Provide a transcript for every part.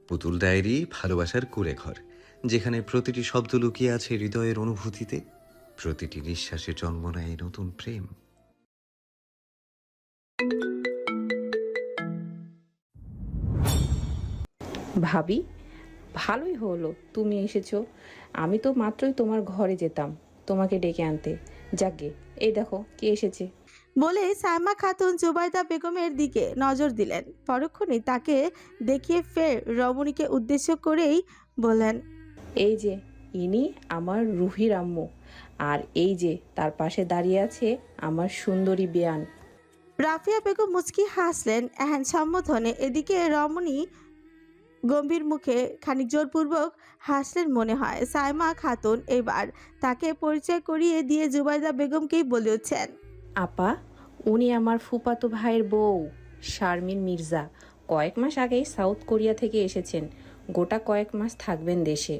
পুতুল ডায়েরি ভালোবাসার কুঁড়েঘর, যেখানে প্রতিটি শব্দ লুকিয়ে আছে হৃদয়ের অনুভূতিতে, প্রতিটি নিঃশ্বাসে জন্ম নেয় নতুন প্রেম। ভাবি, ভালোই হলো তুমি এসেছো। আমি তো মাত্রই তোমার ঘরে যেতাম তোমাকে ডেকে আনতে। যাকগে, এই দেখো কে এসেছে। বলে সাইমা খাতুন জুবাইদা বেগমের দিকে নজর দিলেন। পরক্ষণে তাকে দেখিয়ে ফের রমণীকে উদ্দেশ্য করেই বললেন, এই যে ইনি আমার রুহির আম্মু, আর এই যে তার পাশে দাঁড়িয়ে আছে আমার সুন্দরী বেয়ান। রাফিয়া বেগম মুচকি হাসলেন এহেন সম্বোধনে। এদিকে রমণী গম্ভীর মুখে খানিক জোরপূর্বক হাসলেন মনে হয়। সাইমা খাতুন এবার তাকে পরিচয় করিয়ে দিয়ে জুবাইদা বেগমকেই বলে উঠছেন, আপা, উনি আমার ফুপাতো ভাইয়ের বউ শারমিন মির্জা। কয়েক মাস আগেই সাউথ কোরিয়া থেকে এসেছেন, গোটা কয়েক মাস থাকবেন দেশে।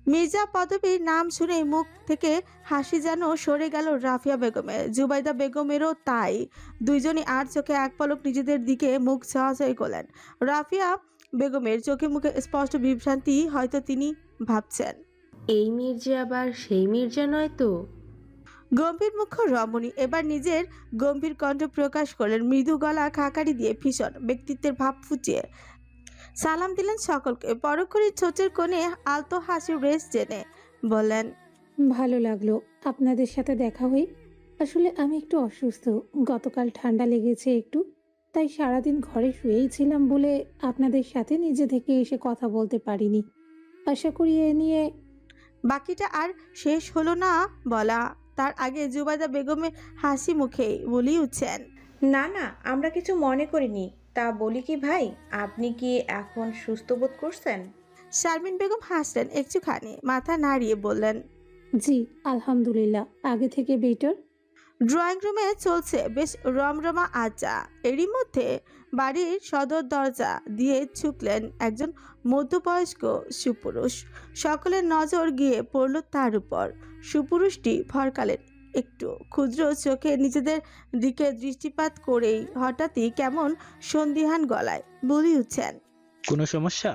মির্জা পদবীর নাম শুনেই মুখ থেকে হাসি যেন সরে গেল রাফিয়া বেগমের। জুবাইদা বেগমেরও তাই। দুইজনই আর চোখে এক পলক নিজেদের দিকে মুখ চাওয়াচাই করলেন। রাফিয়া বেগমের চোখে মুখে স্পষ্ট বিভ্রান্তি। হয়তো তিনি ভাবছেন, এই মির্জা আবার সেই মির্জা নয় তো? গম্ভীর মুখ্য রমণী এবার নিজের গম্ভীর কণ্ঠ প্রকাশ করলেন, মৃদু গলা খাকারি দিয়ে ভীষণ ব্যক্তিত্বের ভাব ফুটিয়ে সালাম দিলেন সকলকে। পরক্ষণে ছোটের কোণে আলতো হাসির রেশ জেনে বললেন, ভালো লাগলো আপনাদের সাথে দেখা হয়ে। আসলে আমি একটু অসুস্থ, গতকাল ঠান্ডা লেগেছে একটু, তাই সারাদিন ঘরে শুয়েই ছিলাম বলে আপনাদের সাথে নিজে থেকে এসে কথা বলতে পারিনি। আশা করি এ নিয়ে বাকিটা আর শেষ হলো না বলা, তার আগে জুবাইদা বেগমের হাসি মুখেই বলি উঠছেন, না না, আমরা কিছু মনে করিনি। তা বলি কি ভাই, আপনি কি এখন সুস্থ বোধ করছেন? শারমিন বেগম হাসলেন একটুখানি, মাথা নাড়িয়ে বললেন, জি আলহামদুলিল্লাহ, আগে থেকে বেটার। ড্রয়িং রুমে চলছে বেশ রমরমা আড্ডা। এরই মধ্যে বাড়ির সদর দরজা দিয়ে ছুকলেন একজন মধ্যবয়স্ক সুপুরুষ। সকলের নজর গিয়ে পড়ল তার উপর। সুপুরুষটি ফরকালেন একটু, ক্ষুদ্র চোখে নিজেদের দিকে দৃষ্টিপাত করেই হঠাৎই কেমন সন্দিহান গলায় বলি উঠছেন, কোনো সমস্যা?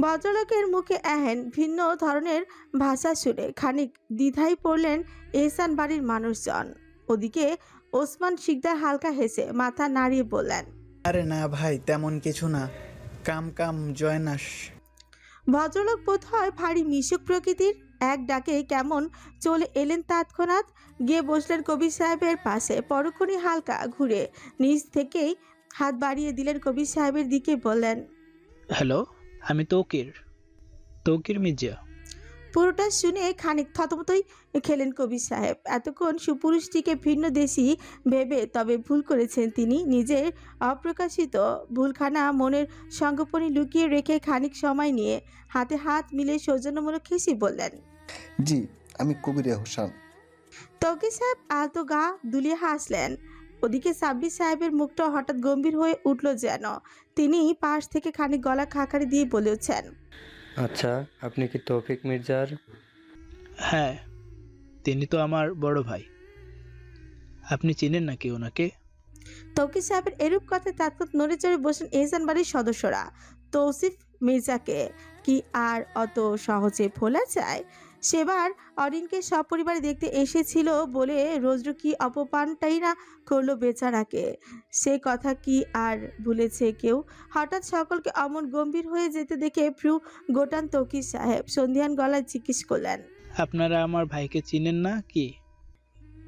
ভদ্রলোকের মুখে এহেন ভিন্ন ধরনের ভাষা শুনে খানিক দ্বিধায় পড়লেন এহসান বাড়ির মানুষজন। ওদিকে ওসমান শিকদার হালকা হেসে মাথা নাড়িয়ে বললেন, আরে না ভাই, তেমন কিছু না, কাম কাম জয়নাস। ভদ্রলোক বোধ হয় ভারী মিশুক প্রকৃতির। এক ডাকে কেমন চলে এলেন তৎক্ষণাৎ, গিয়ে বসলেন কবির সাহেবের পাশে। পরক্ষণই হালকা ঘুরে নিজ থেকেই হাত বাড়িয়ে দিলেন কবির সাহেবের দিকে, বললেন, হ্যালো, আমি তৌকির মির্জা। পুরোটা শুনে খানিক থতমতই খেলেন কবির সাহেব। এতক্ষণ সুপুরুষটিকে ভিন্ন দেশি ভেবে তবে ভুল করেছেন তিনি। নিজের অপ্রকাশিত ভুলখানা মনের সংগোপনে লুকিয়ে রেখে খানিক সময় নিয়ে হাতে হাত মিলে সৌজন্যমূলক হেসে বললেন, জি, আমি কবির হোসেন। তৌকির সাহেব আলতো গা দুলিয়ে হাসলেন। ওদিকে সাব্বির সাহেবের মুখটা হঠাৎ গম্ভীর হয়ে উঠল যেন। তিনি পাশ থেকে খানিক গলা খাকারি দিয়ে বলেছেন, আচ্ছা, আপনি কি তৌফিক মির্জার? হ্যাঁ, তিনি তো আমার বড় ভাই। আপনি চিনেন নাকি ওনাকে? তৌকির সাহেবের এরূপ কথায় তৎক্ষণাৎ নড়ে চড়ে বসেন এহসান বাড়ির সদস্যরা। তৌসিফ মির্জাকে কি আর অত সহজে ভোলা যায়? সেবার অরিনকে সপরিবারে দেখতে এসেছিল বলে রোজরু কি অপমানটাই না করলো বেচারাকে। সে কথা কি আর ভুলেছে কেউ? হঠাৎ সকলকে অমন গম্ভীর হয়ে যেতে দেখে ভ্রু গোটান তৌকির সাহেব সন্ধিয়ান গলায় জিজ্ঞেস করলেন, আপনারা আমার ভাইকে চিনেন না কি?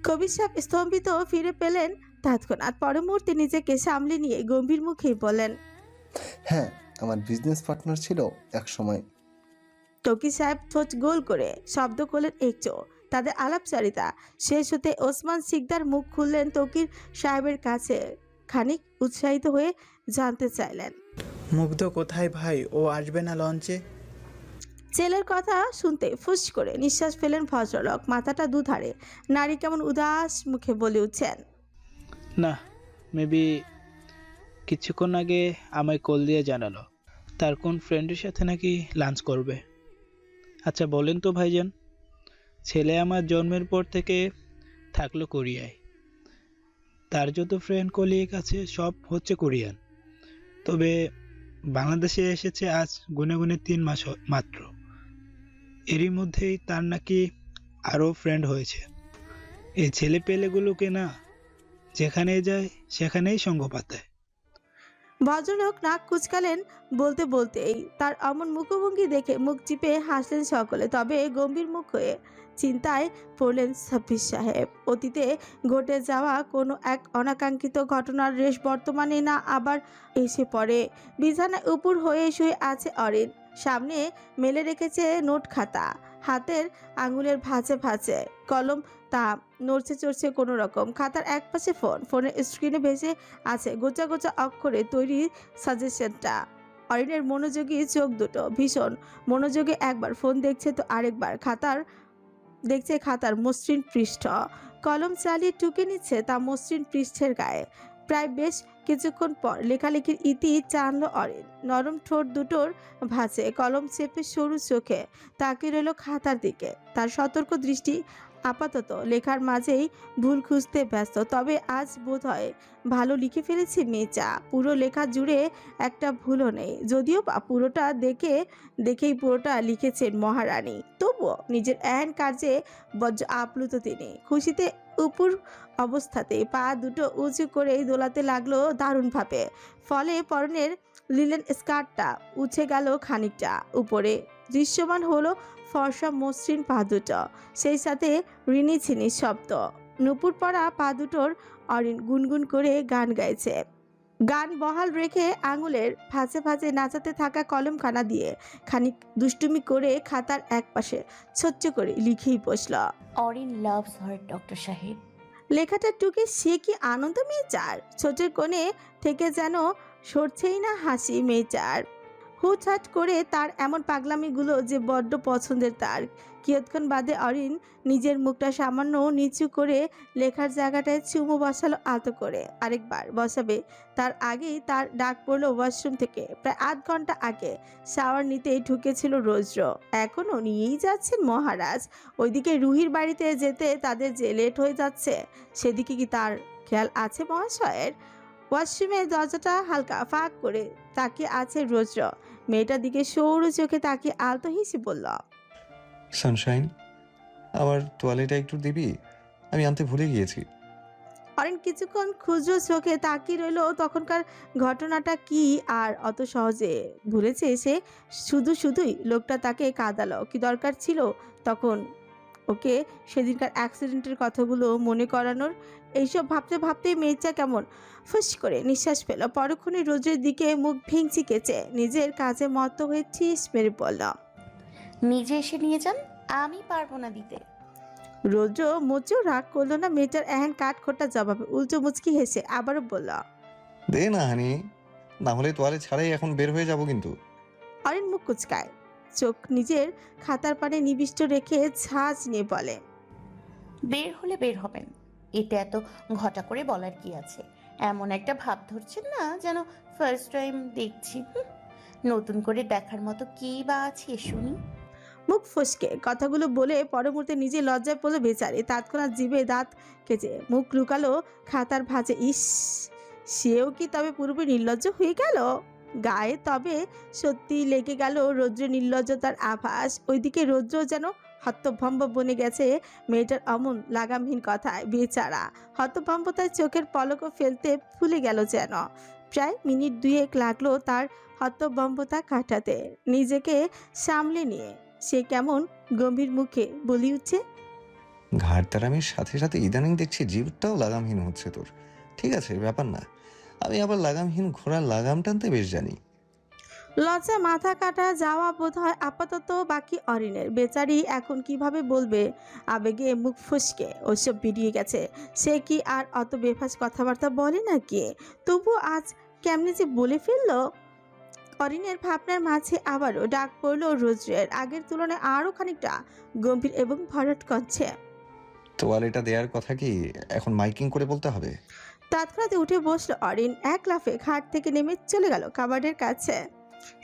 কবির সাহেব স্তম্ভিত ফিরে পেলেন তৎক্ষণাৎ। পরের মুহূর্তে নিজেকে সামলে নিয়ে গম্ভীর মুখেই বলেন, হ্যাঁ, আমার বিজনেস পার্টনার ছিল এক সময়। তৌকির সাহেব ঠোঁট গোল করে শব্দ করলেন একটু। তাদের আলাপচারিতা শেষ হতে ওসমান শিকদার মুখ খুললেন তৌকির সাহেবের কাছে, খানিক উৎসাহিত হয়ে জানতে চাইলেন, মুগ্ধ কোথায় ভাই? ও আসবে না লঞ্চে? ছেলের কথা শুনতে ফুস করে নিঃশ্বাস ফেলেন ভদ্রলোক। মাথাটা দুধারে নারী কেমন উদাস মুখে বলে উঠছেন, না, মেবি কিছুক্ষণ আগে আমায় কল দিয়ে জানালো তার কোন ফ্রেন্ডের সাথে নাকি লাঞ্চ করবে। আচ্ছা বলেন তো ভাইজান, ছেলে আমার জন্মের পর থেকে থাকলো কোরিয়ায়। তার যত ফ্রেন্ড কলিগ আছে সব হচ্ছে কোরিয়ান। তবে বাংলাদেশে এসেছে আজ গুনে গুনে 3 মাস মাত্র। এরই মধ্যেই তার নাকি আরও ফ্রেন্ড হয়েছে। এই ছেলে পেলেগুলোকে না যেখানেই যায় সেখানেই সঙ্গ পাতায়। ভদ্রলোক নাক কুচকালেন বলতে বলতেই। তার অমন মুখভঙ্গি দেখে মুখ চিপে হাসলেন সকলে, তবে গম্ভীর মুখ হয়ে চিন্তায় পড়লেন সাব্বির সাহেব। অতীতে ঘটে যাওয়া কোনো এক অনাকাঙ্ক্ষিত ঘটনার রেশ বর্তমানে না আবার এসে পড়ে। বিছানায় উপর হয়ে শুয়ে আছে অরিন, সামনে মেলে রেখেছে নোট খাতা, হাতের আঙুলের ভাঁজে ভাঁজে কলম, তা নড়ছে চড়ছে কোনো রকম। খাতার একপাশে ফোন, ফোনের স্ক্রিনে ভেসে আছে গোছা গোছা অক্ষরে তৈরি সাজেশনটা। অরিনের মনোযোগী চোখ দুটো ভীষণ মনোযোগে একবার ফোন দেখছে তো আরেকবার খাতার মসৃণ পৃষ্ঠ। কলম চালিয়ে টুকে নিচ্ছে তা মসৃণ পৃষ্ঠের গায়ে। প্রায় বেশ কিছুক্ষণ পর লেখালেখির ইতি টানল অরিন। নরম ঠোঁট দুটোর ভাঁজে কলম চেপে সরু চোখে তাকিয়ে রইল খাতার দিকে। তার সতর্ক দৃষ্টি আপাতত লেখার মাঝেই ভুল খুঁজতে ব্যস্ত। তবে আজ বোধহয় ভালো লিখে ফেলেছি মেয়েটা। পুরো লেখা জুড়ে একটা ভুলও নেই, যদিও বা পুরোটা দেখেই পুরোটা লিখেছেন মহারানী। তবুও নিজের এহেন কার্যে বজ্র আপ্লুত তিনি। খুশিতে উপর অবস্থাতে পা দুটো উঁচু করেই দোলাতে লাগলো দারুণভাবে। ফলে পরনের লিলেন স্কার্টটা উঠে গেল খানিকটা উপরে। দৃশ্যমান হলো ফর্সা মসৃণ পা দুটো, সেই সাথে রিনি ছিনি শব্দ। নুপুর পরা পা দুটোর অরিন গুনগুন করে গান গাইছে। গান বহাল রেখে আঙুলের ভাঁজে ভাঁজে নাচাতে থাকা কলমখানা দিয়ে খানিক দুষ্টুমি করে খাতার একপাশে ছোট্ট করে লিখেই বসল, অরিন লাভস হার ডক্টর সাহেব। লেখাটা টুকে সে কি আনন্দ মেয়েটার। ছোটের কোণে থেকে যেন সরছেই না হাসি মেয়েটার। হুটহাট করে তার এমন পাগলামিগুলো যে বড্ড পছন্দের তার। কিয়ৎক্ষণ বাদে অরিন নিজের মুখটা সামান্য নিচু করে লেখার জায়গাটায় চুমু বসালো আলতো করে। আরেকবার বসাবে তার আগেই তার ডাক পড়লো ওয়াশরুম থেকে। প্রায় আধ ঘন্টা আগে শাওয়ার নিতেই ঢুকেছিল রৌদ্র, এখনও নিয়েই যাচ্ছেন মহারাজ। ওইদিকে রুহির বাড়িতে যেতে তাদের যে লেট হয়ে যাচ্ছে, সেদিকে কি তার খেয়াল আছে মহাশয়ের? ওয়াশরুমের দরজাটা হালকা ফাঁক করে তাকিয়ে আছে রৌদ্র। মেয়েটার দিকে সরু চোখে তাকিয়ে আলতো হেসে বলল, সানশাইন, আমার তোয়ালেটা একটু দিবি? আমি আনতে ভুলে গিয়েছি। অরিন কিছুক্ষণ ক্ষুদ্র চোখে তাকিয়ে রইল। তখনকার ঘটনাটা কি আর অত সহজে ভুলেছে সে? শুধুই লোকটা তাকে কাঁদালো। কি দরকার ছিল তখন ওকে সেদিনকার অ্যাক্সিডেন্টের কথাগুলো মনে করানোর? এইসব ভাবতে ভাবতেই মেয়েটা কেমন ফুস করে নিঃশ্বাস পেল। পরক্ষণে রোজের দিকে মুখ ভেঙচি কেচে নিজের কাজে মত্ত হয়ে ঠিস মেরে পড়ল, নিজে এসে নিয়ে যান, আমি পারবো না দিতে। রোজ মোচেও রাগ করলো না মেয়েটার এহেন কাঠখোট্টা জবাবে। উল্টো মুচকি হেসে আবারও বলল, দে না হানি, না হলে তোয়ালে ছাড়াই এখন বের হয়ে যাব কিন্তু। অরিন মুখ কুচকায়, চোখ নিজের খাতার পানে নিবিষ্ট রেখে ঝাঁজ নিয়ে বলে, বের হলে বের হবেন, এটা এত ঘটা করে বলার কি আছে? এমন একটা ভাব ধরছেন না যেন ফার্স্ট টাইম দেখছি। নতুন করে দেখার মতো কি বা আছে শুনি। মুখ ফসকে কথাগুলো বলে পরমুহূর্তে নিজে লজ্জায় পড়লো বেচারি। তৎক্ষণাৎ জিভে দাঁত কেচে মুখ লুকালো খাতার ভাঁজে। ইস, সেও কি তবে পুরোপুরি নির্লজ্জ হয়ে গেল? গায়ে তবে সত্যি লেগে গেল রৌদ্র নির্লজ্জতার আভাস। ওইদিকে রৌদ্র যেন হতভম্ব বনে গেছে মেয়েটার অমন লাগামহীন কথায়। বেচারা হতভম্বতায় চোখের পলকও ফেলতে ভুলে গেল যেন। প্রায় মিনিট দুয়েক লাগলো তার হতভম্বতা কাটাতে। নিজেকে সামলে নিয়ে সে কেমন গম্ভীর মুখে বলি উঠছে, ঘাড়তারামির সাথে সাথে ইদানিং দেখছি জীবটাও লাগামহীন হচ্ছে তোর। ঠিক আছে, ব্যাপার না, আমি আবার লাগামহীন ঘোড়ার লাগাম টানতে বেশ জানি। লজ্জা মাথা কাটা যাওয়া বোধ হয় আপাতত বাকি অরিনের। বেচারি এখন কিভাবে বলবে? আবেগে মুখ ফসকে ওসব বেরিয়ে গেছে। সে কি আর অত বেফাস কথাবার্তা বলে নাকি? তবু আজ কেমনে যে বলে ফেললো। অরিনের ভাবনার মাঝে আবারও ডাক পড়ল রৌদ্রের, আগের তুলনায় আরও খানিকটা গম্ভীর এবং ভরাট কণ্ঠে, তোয়ালেটা দেওয়ার কথা কি এখন মাইকিং করে বলতে হবে? তৎক্ষণাৎ উঠে বসলো অরিন। এক লাফে খাট থেকে নেমে চলে গেল কাবার্ডের কাছে।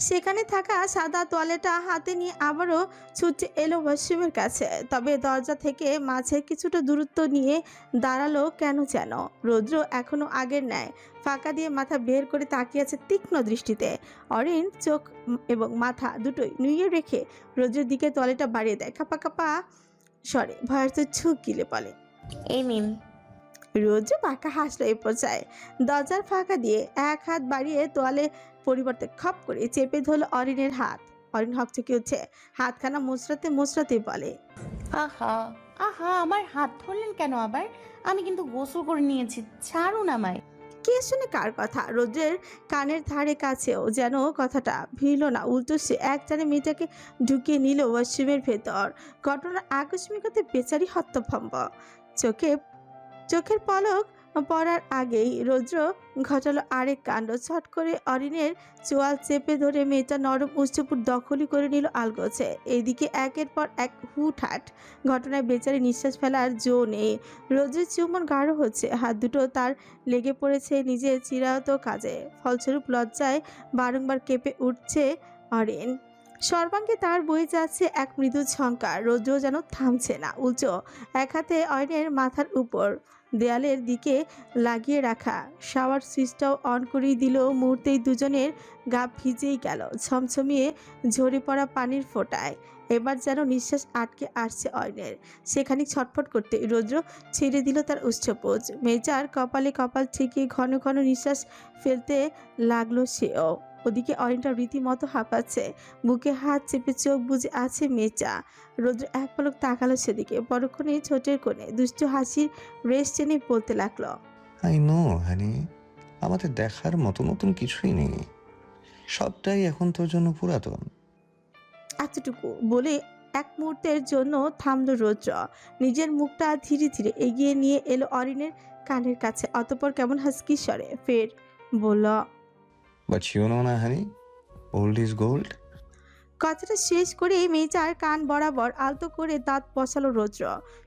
সেখানে থাকা সাদা তোয়ালেটা হাতে নিয়ে আবারও ছুটে এলো ওয়াশরুমের কাছে। তবে দরজা থেকে মাঝে কিছুটা দূরত্ব নিয়ে দাঁড়ালো কেন যেন। রৌদ্র এখনো আগের ন্যায় ফাঁকা দিয়ে মাথা বের করে তাকিয়ে আছে তীক্ষ্ণ দৃষ্টিতে। অরিন চোখ এবং মাথা দুটোই নুইয়ে রেখে রৌদ্রের দিকে তোয়ালেটা বাড়িয়ে দেয়। কাপা কাপা স্বরে ভয়ার্থ চোখ গিলে বলে, এই নিন। রৌদ্র বাঁকা হাসলো এই পর্যায়ে। দরজার ফাঁকা দিয়ে এক হাত বাড়িয়ে তোয়ালে পরিবর্তে খপ করে চেপে ধরল অরিনের হাত। অরিন হকচকে উঠছে, হাতখানা মোচড়াতে মোচড়াতে বলে, আহা আহা, আমার হাত ধরলেন কেন আবার? আমি কিন্তু গোসল করে নিয়েছি, ছাড়ুন আমায়। কে শুনে কার কথা? রৌদ্রের কানের ধারে কাছেও যেন কথাটা ভিড়ল না, উল্টো সে এক টানে মেয়েটাকে ঢুকিয়ে নিল ওয়াশরুমের ভেতর। ঘটনার আকস্মিকতা বেচারি হতভম্ব। চোখের পলক পড়ার আগেই রৌদ্র ঘটালো আরেক কাণ্ড। ছট করে অরিনের চোয়াল চেপে ধরে মেয়েটা নরম উচ্চপুর দখলই করে নিল আলগোছে। এইদিকে একের পর এক হুটহাট ঘটনায় বেচারি নিঃশ্বাস ফেলার জো নেই। রৌদ্রের চুমন গাঢ় হচ্ছে, হাত দুটো তার লেগে পড়েছে নিজের চিরায়ত কাজে। ফলস্বরূপ লজ্জায় বারংবার কেঁপে উঠছে অরিন। সর্বাঙ্গে তার বয়ে যাচ্ছে এক মৃদু ঝঙ্কার। রৌদ্র যেন থামছে না, উল্টো এক হাতে অরিনের মাথার উপর দেয়ালের দিকে লাগিয়ে রাখা শাওয়ার সুইচটাও অন করেই দিল। মুহূর্তেই দুজনের গা ভিজেই গেল ছমছমিয়ে ঝরে পড়া পানির ফোঁটায়। এবার যেন নিঃশ্বাস আটকে আসছে অরিনের। সেখানে ছটফট করতে রৌদ্র ছেড়ে দিল তার উষ্ঠপোজ। মেজার কপালে কপাল ঠেকিয়ে ঘন ঘন নিঃশ্বাস ফেলতে লাগলো সেও। ওদিকে অরিনটা রীতিমতো হাঁপাচ্ছে, বুকে হাত চেপে চোখ বুজে আছে মেচা। রৌদ্র এক পলক তাকালো সেদিকে, পরক্ষণে ছোটের কোণে দুষ্টু হাসির রেশ টেনে বলতে লাগলো, আই নো হানি, আমাদের দেখার মতো নতুন কিছুই নেই, সবটাই এখন তোর জন্য পুরাতন। এতটুকু বলে এক মুহূর্তের জন্য থামলো রৌদ্র। নিজের মুখটা ধীরে ধীরে এগিয়ে নিয়ে এলো অরিনের কানের কাছে। অতঃপর কেমন হাসকি স্বরে ফের বলল, বাট ইউ নো না হানি, ওল্ড ইজ গোল্ড। কথাটা শেষ করে মেয়েটার কান বরাবর আলতো করে দাঁত বসালো রৌদ্র।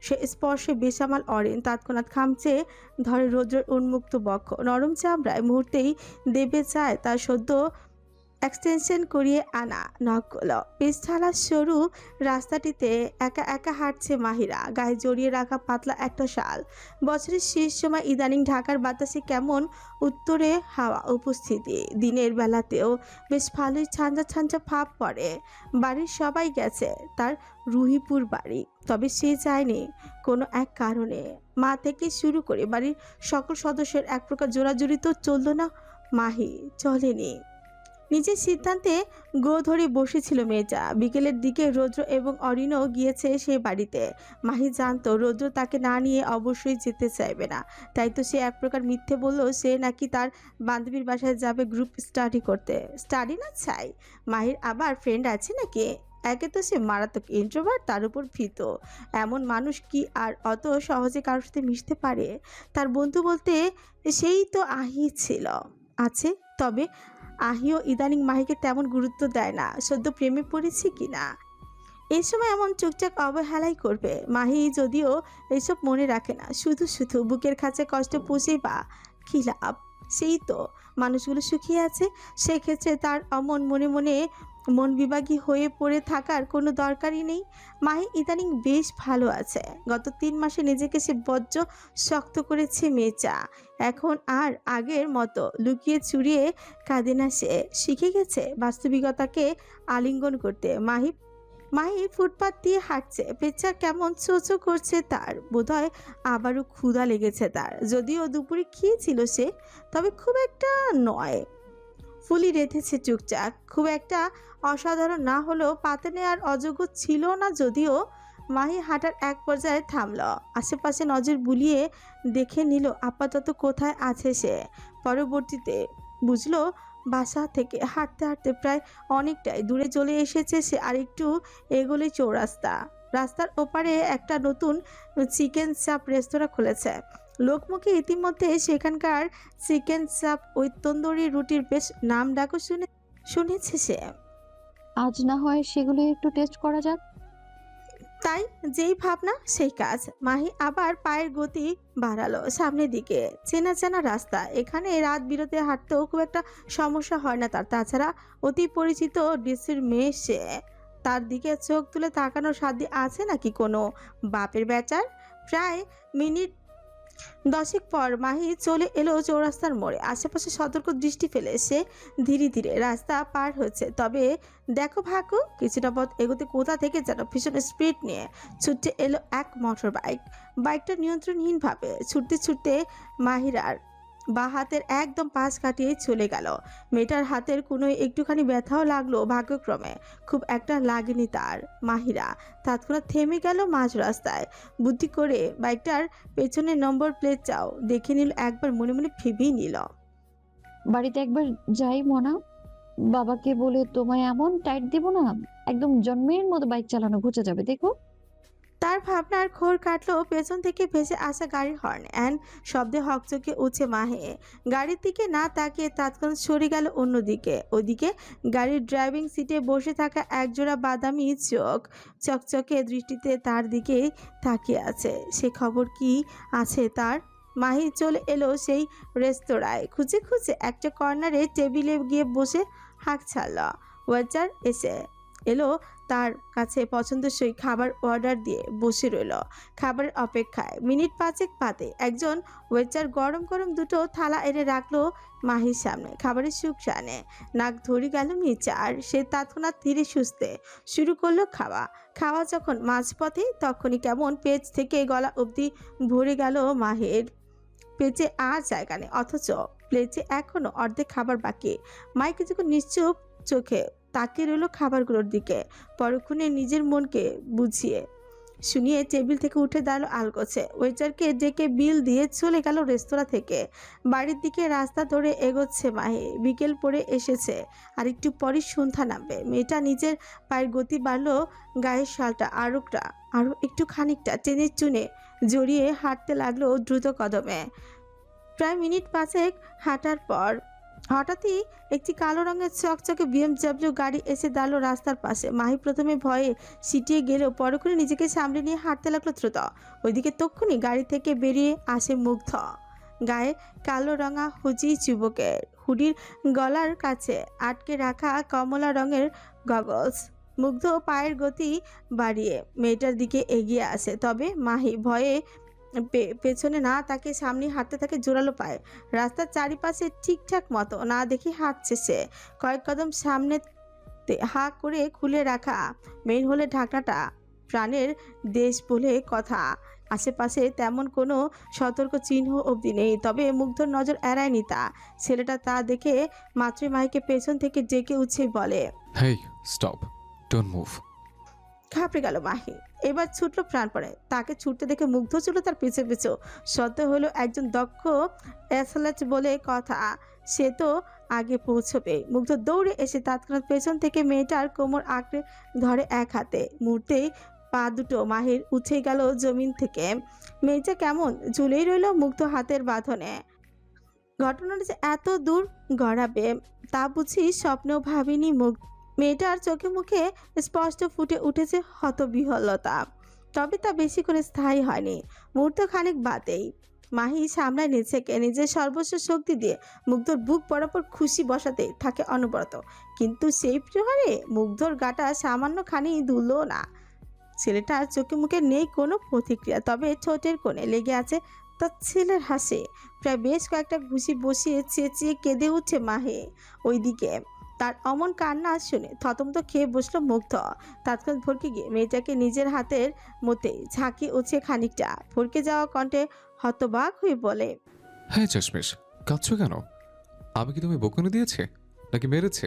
সে স্পর্শে বেসামাল অরিন তৎক্ষণাৎ খামচে ধরে রৌদ্রের উন্মুক্ত বক্ষ। নরম চামড়ায় মুহূর্তেই দেবে চায় তার সদ্য এক্সটেনশন করিয়ে আনা নখগুলো। পিছঢালা সরু রাস্তাটিতে একা একা হাঁটছে মাহিরা, গায়ে জড়িয়ে রাখা পাতলা একটা শাল। বছরের শেষ সময় ইদানিং ঢাকার বাতাসে কেমন উত্তরে হাওয়া উপস্থিতি। দিনের বেলাতেও বেশ ভালোই ছাঞ্জা ছাঞ্জা ভাব পড়ে। বাড়ির সবাই গেছে তার রুহিপুর বাড়ি, তবে সে যায়নি কোনো এক কারণে। মা থেকে শুরু করে বাড়ির সকল সদস্যের এক প্রকার জোরাজুরি তো চলল না, মাহি চলেনি। নিজের সিদ্ধান্তে গো ধরে বসেছিল মেয়েটা। বিকেলের দিকে রৌদ্র এবং অরিনও গিয়েছে সে বাড়িতে। মাহি জানতো রৌদ্র তাকে না নিয়ে অবশ্যই যেতে চাইবে না, তাই তো সে এক প্রকার মিথ্যে বলল সে নাকি তার বান্ধবীর বাসায় যাবে গ্রুপ স্টাডি করতে। স্টাডি না চাই, মাহির আবার ফ্রেন্ড আছে নাকি? একে তো সে মারাত্মক ইন্ট্রোভার্ট, তার উপর ভীত। এমন মানুষ কি আর অত সহজে কারোর সাথে মিশতে পারে? তার বন্ধু বলতে সেই তো আহি ছিল, আছে। তবে আহিও ইদানিং মাহিকে তেমন গুরুত্ব দেয় না, সদ্য প্রেমে পড়েছে কিনা। এই সময় এমন চুপচাপ অবহেলাই করবে? মাহি যদিও এইসব মনে রাখে না, শুধু শুধু বুকের কাছে কষ্ট পুষেই বা কী লাভ? সেই তো মানুষগুলো সুখী আছে, সেক্ষেত্রে তার অমন মনে মনে মন বিভাগী হয়ে পড়ে থাকার কোনো দরকারই নেই। মাহি ইদানিং বেশ ভালো আছে। গত 3 মাসে নিজেকে সে বজ্র শক্ত করেছে মেচা। এখন আর আগের মতো লুকিয়ে চুরিয়ে কাঁদে না সে, শিখে গেছে বাস্তবিকতাকে আলিঙ্গন করতে। মাহি ফুটপাত দিয়ে হাঁটছে, পেচ্ছা কেমন চোচো করছে তার। বোধহয় আবারও ক্ষুধা লেগেছে তার, যদিও দুপুরে খেয়েছিল সে, তবে খুব একটা নয়। ফুলি রেঁধেছে টুকটাক, খুব একটা অসাধারণ না হলেও পাতে নেওয়ার অযোগ্য ছিল না যদিও। মাহি হাঁটার এক পর্যায়ে থামল, আশেপাশে নজর বুলিয়ে দেখে নিল আপাতত কোথায় আছে সে। পরবর্তীতে বুঝলো বাসা থেকে হাঁটতে হাঁটতে প্রায় অনেকটাই দূরে চলে এসেছে সে। আরেকটু এগোলে চৌরাস্তা। রাস্তার ওপারে একটা নতুন চিকেন চাপ রেস্তোরাঁ খুলেছে লোকমুখে ইতিমধ্যে। সেখানকার চিকেন চাপ ওই তন্দুরি রুটির বেশ নাম ডাকও শুনেছে সে। আজ না হয় সেগুলো একটু টেস্ট করা যাক। তাই যেই ভাবনা সেই কাজ। মাহি আবার পায়ের গতি বাড়ালো সামনের দিকে। চেনা চেনা রাস্তা, এখানে রাত বিরতে হাঁটতেও খুব একটা সমস্যা হয় না তার। তাছাড়া অতি পরিচিত ডিসির মেয়ে সে, তার দিকে চোখ তুলে তাকানোর সাধ্য আছে নাকি কোনো বাপের বেচার? প্রায় মিনিট 10 পর মাহি চলে এলো চৌরাস্তার মোড়ে। আশেপাশে সতর্ক দৃষ্টি ফেলে সে ধীরে ধীরে রাস্তা পার হচ্ছে। তবে দেখো ভাগ্য, কিছুটা পথ এগোতে কোথা থেকে যেন ভীষণ স্পিড নিয়ে ছুটে এলো এক মোটর বাইক। বাইকটা নিয়ন্ত্রণহীনভাবে ছুটতে ছুটতে মাহিরার বা হাতের একদম পাশ কাটিয়ে চলে গেল। মেয়েটার হাতের কোনো একটুখানি ব্যথাও লাগলো ভাগ্যক্রমে, খুব একটা লাগেনি তার। মাহিরা তৎক্ষণাৎ থেমে গেল মাঝ রাস্তায়। বুদ্ধি করে বাইকটার পেছনে নম্বর প্লেট চাও দেখে নিল একবার, মনে মনে ভেবেই নিল। বাড়িতে একবার যাই মনা, বাবাকে বলে তোমায় এমন টাইট দেব না, একদম জন্মের মতো বাইক চালানো ঘুচে যাবে দেখো। তার ভাবনার খোর কাটলো পেছন থেকে ভেসে আসা গাড়ির হর্ন অ্যান্ড শব্দে হকচকে উঠে মাহে। গাড়ির দিকে না তাকিয়ে তৎক্ষণাৎ সরে গেল অন্যদিকে। ওদিকে গাড়ির ড্রাইভিং সিটে বসে থাকা একজোড়া বাদামি চোখ চকচকে দৃষ্টিতে তার দিকে তাকিয়ে আছে। সে খবর কি আছে তার? মাহি চলে এলো সেই রেস্তোরাঁয়। খুঁজে খুঁজে একটা কর্নারে টেবিলে গিয়ে বসে হাঁক ছাড়ল। ওয়েটার এসে এলো তার কাছে পছন্দসই খাবার অর্ডার দিয়ে বসে রইল খাবারের অপেক্ষায়। মিনিট 5 বাদে একজন ওয়েটার গরম গরম দুটো থালা এনে রাখলো মাহির সামনে। খাবারের সুখ জানে নাক ধরে গেল মির্জার। সে তৎক্ষণাৎ ধীরে সুস্থে শুরু করলো খাওয়া যখন মাঝপথে তখনই কেমন পেট থেকে গলা অবধি ভরে গেল মাহির। পেটে আর জায়গা নেই, অথচ প্লেটে এখনো অর্ধেক খাবার বাকি। মাই কিছুক্ষণ নিশ্চুপ চোখে তাকিয়ে রইল খাবারগুলোর দিকে। পরক্ষণে নিজের মনকে বুঝিয়ে শুনিয়ে টেবিল থেকে উঠে দাঁড়ালো আলগোছে। ওয়েটারকে ডেকে বিল দিয়ে চলে গেল রেস্তোরাঁ থেকে। বাড়ির দিকে রাস্তা ধরে এগোচ্ছে মাহি। বিকেল পড়ে এসেছে, আর একটু পরই সন্ধ্যা নামবে। মেয়েটা নিজের পায়ের গতি বাড়লো, গায়ের শালটা আরো একটু খানিকটা টেনে চুনে জড়িয়ে হাঁটতে লাগলো দ্রুত কদমে। প্রায় মিনিট 5 হাঁটার পর হঠাৎই একটি কালো রঙের চকচকে BMW গাড়ি এসে দাঁড়ালো রাস্তার পাশে। মাহি প্রথমে ভয়ে সিটিয়ে গেলেও পরক্ষণে নিজেকে সামলে নিয়ে হাঁটতে লাগলো দ্রুত। ওইদিকে তক্ষুনি গাড়ি থেকে বেরিয়ে আসে মুগ্ধ। গায়ে কালো রঙা হুজি যুবকের, হুডির গলার কাছে আটকে রাখা কমলা রঙের গগলস। মুগ্ধ পায়ের গতি বাড়িয়ে মেয়েটার দিকে এগিয়ে আসে। তবে মাহি ভয়ে পেছনে না তাকে সামনে হাঁটতে থাকে জোরালো পায়ে। রাস্তার চারিপাশে ঠিকঠাক মতো না দেখে হাঁটছে সে। কয়েক কদম সামনে হা করে খুলে রাখা মেইন হলে ঢাকনাটা প্রাণের দেশ বলে কথা। আশেপাশে তেমন কোনো সতর্ক চিহ্ন অবধি নেই। তবে মুগ্ধর নজর এড়ায়নি তা। ছেলেটা তা দেখে মাত্রই মাহিকে পেছন থেকে ডেকে উঠে বলে, হেই স্টপ, ডোন্ট মুভ। ঘাবড়ে গেল মাহি। এবার ছুটলো প্রাণপণে। তাকে ছুটতে দেখে মুগ্ধ ছিল তার পিছু পিছু। সত্য হলো একজন দক্ষ অ্যাথলেট বলে কথা, সে তো আগে পৌঁছবে। মুগ্ধ দৌড়ে এসে তৎক্ষণাৎ পেছন থেকে মেয়েটার কোমর আঁকড়ে ধরে এক হাতে। মুহূর্তেই পা দুটো মাহির উঠে গেল জমিন থেকে। মেয়েটা কেমন ঝুলেই রইল মুগ্ধ হাতের বাঁধনে। ঘটনাটা যে এত দূর গড়াবে তা বুঝি স্বপ্নেও ভাবিনি মুগ্ধ। মেয়েটার চোখে মুখে স্পষ্ট ফুটে উঠেছে হতবিহ্বলতা। তবে তা বেশিক্ষণ স্থায়ী হয়নি। মুহূর্ত খানিক বাদেই মাহি সামলায় নিজেকে। নিজের সর্বস্ব শক্তি দিয়ে মুগ্ধর বুক বরাবর খুশি বসাতে থাকে অনবরত। কিন্তু সেই প্রহারে মুগ্ধর গাটা সামান্য খানি দুলও না। ছেলেটার চোখে মুখে নেই কোনো প্রতিক্রিয়া, তবে ঠোঁটের কোণে লেগে আছে তার ছেলের হাসি। প্রায় বেশ কয়েকটা ঘুষি বসিয়ে চেঁচিয়ে কেঁদে উঠছে মাহি। ওইদিকে তার অমন কান্না শুনে থতমত খেয়ে বসলো মুগ্ধ। তৎক্ষণাৎ ভরকে গিয়ে মেয়েটাকে নিজের হাতের মধ্যে ঝাঁকি উঠছে খানিকটা। ভরকে যাওয়া কণ্ঠে হতবাক হয়ে বলে, হ্যাঁ চশমিশ, কাঁদছো কেন? আমি কি তুমি বকুনি দিয়েছে নাকি মেরেছে?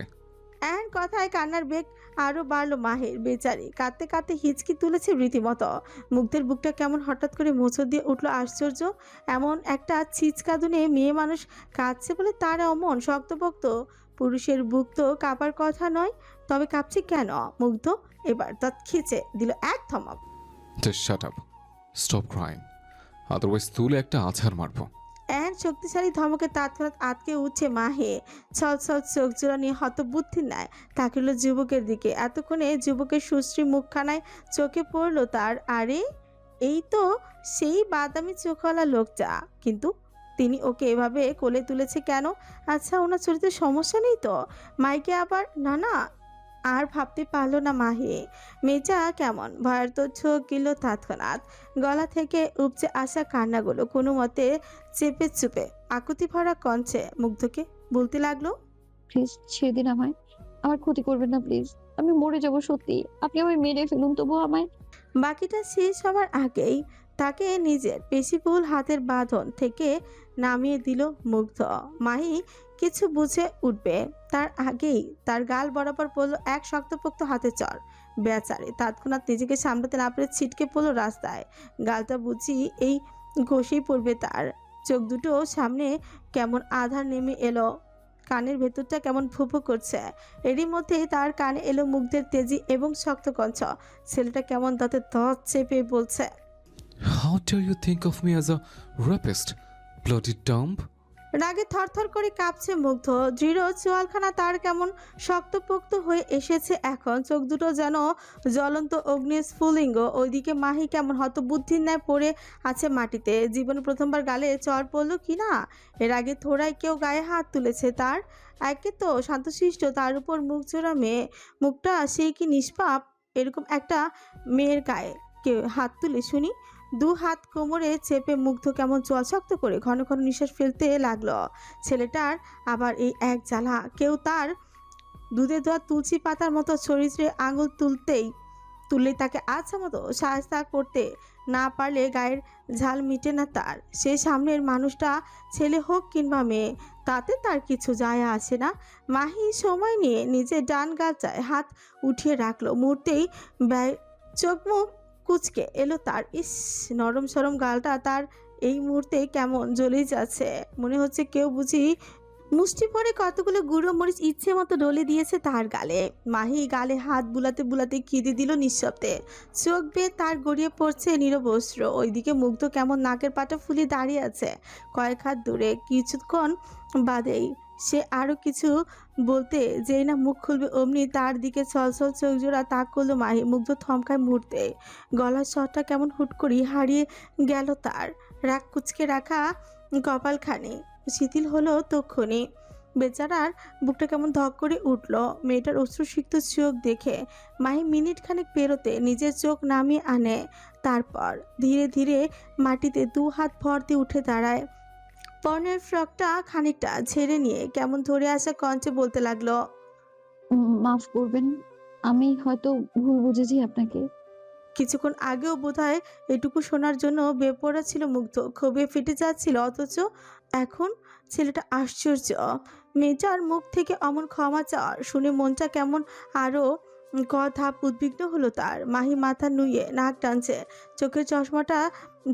এমন কথায় কান্নার বেগ আরো বাড়লো মাহির। বেচারি কাঁদতে কাঁদতে হিচকি তুলেছে রীতিমতো। মুগ্ধের বুকটা কেমন হঠাৎ করে মোচড় দিয়ে উঠলো আশ্চর্য। এমন একটা ছিচকাদুনে মেয়ে মানুষ কাঁদছে বলে তার অমন শক্তপোক্ত পুরুষের বুক তো কাঁপার কথা নয়। তবে কাঁপছে কেন? মুগ্ধ এবার দাঁত খিচে দিল এক ধমক। Just shut up, stop crying, otherwise তুলে একটা আছাড় মারবো। এক শক্তিশালী ধমকে তৎক্ষণাৎ আটকে উঠছে মাহি। ছল ছল চোখ জোড়া নিয়ে হতবুদ্ধির ন্যায় তাকিল যুবকের দিকে। এতক্ষণে যুবকের সুশ্রী মুখখানায় চোখে পড়লো তার। আরে এই তো সেই বাদামি চোখওয়ালা লোকটা, কিন্তু তিনি ওকে এভাবে কোলে তুলেছে কেন? আচ্ছা, ওনার চরিত্রের সমস্যা নেই তো? মাইকে আবার না না আর ভাবতে পারলো না মাহি। মেয়েটা কেমন ভয়ার্ত চোখ গেল তৎক্ষণাৎ। গলা থেকে উপচে আসা কান্নাগুলো কোনো মতে চেপে চুপে আকুতি ভরা কণ্ঠে মুগ্ধকে বলতে লাগলো, প্লিজ ছেড়ে দিন আমায়, আমার ক্ষতি করবেন না প্লিজ, আমি মরে যাব সত্যি, আপনি আমায় মেরে ফেলুন তবু আমায়। বাকিটা শেষ হওয়ার আগেই তাকে নিজের পেশিবহুল হাতের বাঁধন থেকে নামিয়ে দিল মুগ্ধ। মাহি কিছু বুঝে উঠবে তার আগেই তার গাল বরাবর পড়ল এক শক্তপোক্ত হাতে চর। বেচারে তৎক্ষণাৎ নিজেকে সামলাতে না পেরে ছিটকে পড়লো রাস্তায়। গালটা বুঝি এই ঘষেই পড়বে তার। চোখ দুটো সামনে কেমন আধার নেমে এলো, কানের ভেতরটা কেমন ফুফু করছে। এরই মধ্যে তার কানে এলো মুগ্ধের তেজি এবং শক্ত কণ্ঠ। ছেলেটা কেমন দাঁতে দাঁত চেপে বলছে, How dare you think of me as a rapist, bloody dump? রাগে থরথর করে কাঁপছে মুগ্ধ। দৃঢ় চোয়ালখানা তার কেমন শক্তপোক্ত হয়ে এসেছে এখন। চোখ দুটো যেন জ্বলন্ত অগ্নির স্ফুলিঙ্গ। ওইদিকে মাহি কেমন হতবুদ্ধির ন্যায় পড়ে আছে মাটিতে। জীবনে প্রথমবার গালে চর পড়লো কি না? এর আগে থোড়ায় কেউ গায়ে হাত তুলেছে তার? একে তো শান্তশিষ্ট, তার উপর মুখ জোড়া মেয়ে। মুখটা সেই কি নিষ্পাপ? এরকম একটা মেয়ের গায়ে কেউ হাত তুলে শুনি? দু হাত কোমরে চেপে মুগ্ধ কেমন জল শক্ত করে ঘন ঘন নিঃশ্বাস ফেলতে লাগলো। ছেলেটার আবার এই এক জ্বালা, কেউ তার দুধে ধোয়া তুলসী পাতার মতো চরিত্রে আঙুল তুললেই তাকে আচ্ছা মতো সাহায্য করতে না পারলে গায়ের ঝাল মিটে না তার। সে সামনের মানুষটা ছেলে হোক কিংবা মেয়ে, তাতে তার কিছু যায় আসে না। মাহি সময় নিয়ে নিজের ডান গালটায় হাত উঠিয়ে রাখলো। মুহূর্তেই চোখ মুখ কুচকে এলো তার। ইস, নরম সরম গালটা তার এই মুহূর্তে কেমন জ্বলেই যাচ্ছে। মনে হচ্ছে কেউ বুঝি মুষ্টি ভরে কতগুলো গুঁড়ো মরিচ ইচ্ছে মতো ডলে দিয়েছে তার গালে। মাহি গালে হাত বুলাতে বুলাতে খিদে দিল নিঃশব্দে। চোখ বেয়ে তার গড়িয়ে পড়ছে নীরব অশ্রু। ওইদিকে মুগ্ধ কেমন নাকের পাটা ফুলিয়ে দাঁড়িয়ে আছে কয়েক হাত দূরে। কিছুক্ষণ বাদেই সে আরো কিছু বলতে যেই না মুখ খুলবে অমনি তার দিকে ছলছল চোখ জোড়া তাক করলো মাহি। মুগ্ধ থমকায় মুহূর্তে। গলার স্বরটা কেমন হুট করে হারিয়ে গেল তার। রাগ কুচকে রাখা কপালখানি শিথিল হলো তক্ষণি। বেচারার বুকটা কেমন ধক করে উঠল মেয়েটার অশ্রুসিক্ত চোখ দেখে। মাহি মিনিট খানেক পেরোতে নিজের চোখ নামিয়ে আনে। তারপর ধীরে ধীরে মাটিতে দু হাত ভর দিয়ে উঠে দাঁড়ায়। পরনের ফ্রকটা খানিকটা ঝেড়ে নিয়ে কেমন ধরে আসা কণ্ঠে বলতে লাগলো, মাফ করবেন, আমি হয়তো ভুল বুঝেছি আপনাকে। কিছুক্ষণ আগেও বোধহয় এটুকু শোনার জন্য বেপরোয়া ছিল মুগ্ধ। ক্ষোভে ফেটে যাচ্ছিল, অথচ এখন ছেলেটা আশ্চর্য। মেয়েটার মুখ থেকে অমন ক্ষমা চাওয়ার শুনে মনটা কেমন আরো ধাপ উদ্বিগ্ন হলো তার। মাহি মাথা নুয়ে নাক টানছে। চোখের চশমাটা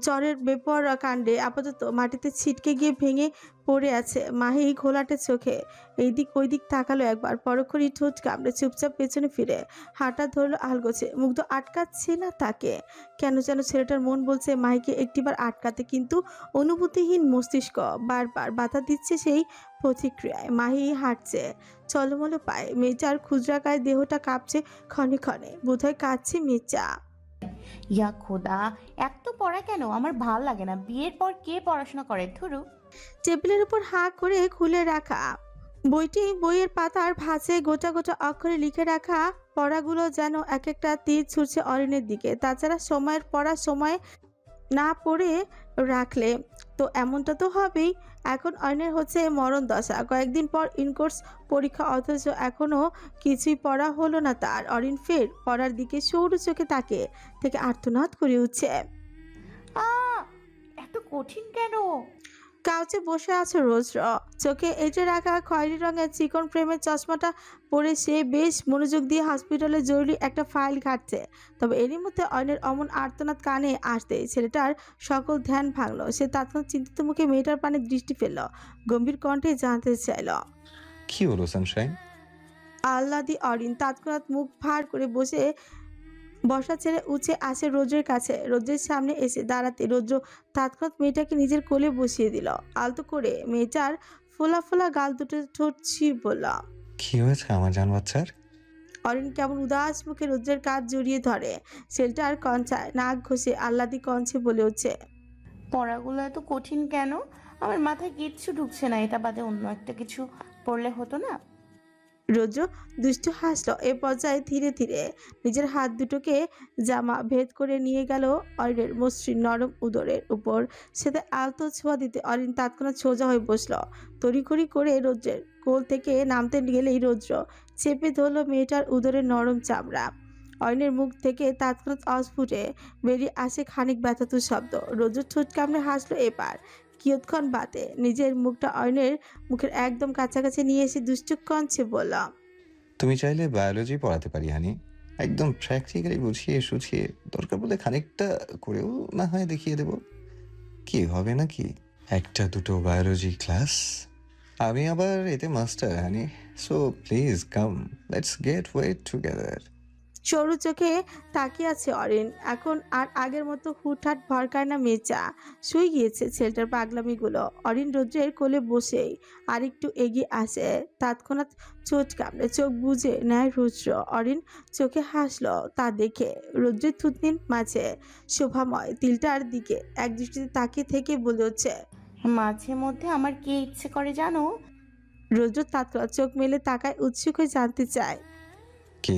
চরের বেপরোয়া কাণ্ডে আপাতত মাটিতে ছিটকে গিয়ে ভেঙে পড়ে আছে। মাহি ঘোলাটে চোখে এইদিক ওইদিক তাকালো একবার, পরক্ষণই ঠোঁট কামড়ে চুপচাপ পেছনে ফিরে হাঁটা ধরলো আলগোছে। মুগ্ধ আটকাচ্ছে না তাকে। কেন যেন ছেলেটার মন বলছে মাহিকে একটিবার আটকাতে, কিন্তু অনুভূতিহীন মস্তিষ্ক বারবার বাধা দিচ্ছে সেই প্রতিক্রিয়ায়। মাহি হাঁটছে চলমল পায়ে। মেয়েটার ক্ষুদ্রাকায় দেহটা কাঁপছে ক্ষণে ক্ষণে। বোধহয় কাঁদছে মেয়েটা। ইয়া খোদা, এত পড়া কেন? আমার ভাল লাগে না। বিয়ের পর কে পড়াশোনা করে? ধরু। টেবিলের উপর হাঁ করে খুলে রাখা বইয়ের পাতার ভাঁজে গোটা গোটা অক্ষরে লিখে রাখা পড়াগুলো যেন এক একটা তীর ছুটছে অরিনের দিকে। তাছাড়া সময়ের পড়া সময় না পড়ে রাখলে তো এমনটা তো হবেই। এখন অরিনের হচ্ছে মরণ দশা। কয়েকদিন পর ইনকোর্স পরীক্ষা, অথচ এখনো কিছুই পড়া হলো না তার। অরিন ফের পড়ার দিকে সরু চোখে তাকে থেকে আর্তনাদ করে উঠছে। এত কঠিন কেন? কাউচে বসে আছে রোজর, চোখে এঁটে রাখা খয়েরি রঙের চিকন ফ্রেমের চশমাটা পরে সে বেশ মনোযোগ দিয়ে হসপিটালে জরুরি একটা ফাইল ঘাটছে। তবে এরই মধ্যে অয়নের অমন আর্তনাদ কানে আসতে ছেলেটার সকল ধ্যান ভাঙলো। সে তৎক্ষণাৎ চিন্তিত মুখে মেয়েটার পানে দৃষ্টি ফেলল। গম্ভীর কণ্ঠে জানতে চাইল, কি হলো সানশাইন? আহ্লাদি অরিন তৎক্ষণাৎ মুখ ভার করে বসে বসা ছেড়ে উঠে আসে রোজের কাছে। রোজের সামনে এসে দাঁড়াতে রোদ্র তৎক্ষণাৎ মেয়েটাকে নিজের কোলে বসিয়ে দিল। আলতো করে মেয়েটার ফোলা ফোলা গাল দুটো ঠোঁট ছিঁড়ে বলল। কি হয়েছে আমার জান বাচ্চার? অরিন কেমন উদাস মুখে রোদ্রের কাঁধ জড়িয়ে ধরে। ছেলেটার কঞ্চায় নাক ঘষে আহ্লাদি কঞ্চে বলে উঠছে। পড়াগুলো এত কঠিন কেন? আমার মাথায় কিচ্ছু ঢুকছে না। এটা বাদে অন্য একটা কিছু পড়লে হতো না? রোদ্র দুষ্টু হাসল। এ পর্যায়ে ধীরে ধীরে নিজের হাত দুটোকে জামা ভেদ করে নিয়ে গেল অরিনের মসৃণ নরম উদরের উপর। সেটা আলতো ছোঁয়া দিতে অরিন তৎক্ষণাৎ সোজা হয়ে বসল। তড়িঘড়ি করে রোদ্রের কোল থেকে নামতে গেলেই রৌদ্র চেপে ধরল মেয়েটার উদরের নরম চামড়া। অরিনের মুখ থেকে তৎক্ষণাৎ অস্ফুটে বেরিয়ে আসে খানিক ব্যথাতুর শব্দ। রৌদ্র ঠোঁট কামড়ে হাসলো। এবার কিয়ৎক্ষণ বাদে নিজের মুখটা অরিনের মুখের একদম কাছাকাছি নিয়ে এসে দুষ্টু কঞ্চে বলল। তুমি চাইলে বায়োলজি পড়াতে পারি হানি, একদম প্র্যাকটিক্যালি বুঝিয়ে সুঝিয়ে, দরকার বলে খানিকটা করেও না হয় দেখিয়ে দেব। কি হবে নাকি? একটা দুটো বায়োলজি ক্লাস, আমি আবার এতে master honey. So please come, let's get wet together. সরু চোখে তাকিয়ে আছে অরিন। এখন আর আগের মতো হুটহাট ভরকায় না মেচা। শুয়ে গিয়েছে ছেলেটার পাগলামিগুলো। অরিন রৌদ্রের কোলে বসেই আরেকটু এগিয়ে আসে। তৎক্ষণাৎ চোট কামড়ে চোখ বুজে নেয় রৌদ্র। অরিন চোখে হাসলো তা দেখে। রৌদ্রের থুতনির মাঝে শোভাময় তিলটার দিকে এক দৃষ্টিতে তাকিয়ে থেকে বলে হচ্ছে। মাঝে মধ্যে আমার কি ইচ্ছে করে জানো? রৌদ্র তৎক্ষণাৎ চোখ মেলে তাকায়, উৎসুক হয়ে জানতে চায়। কি?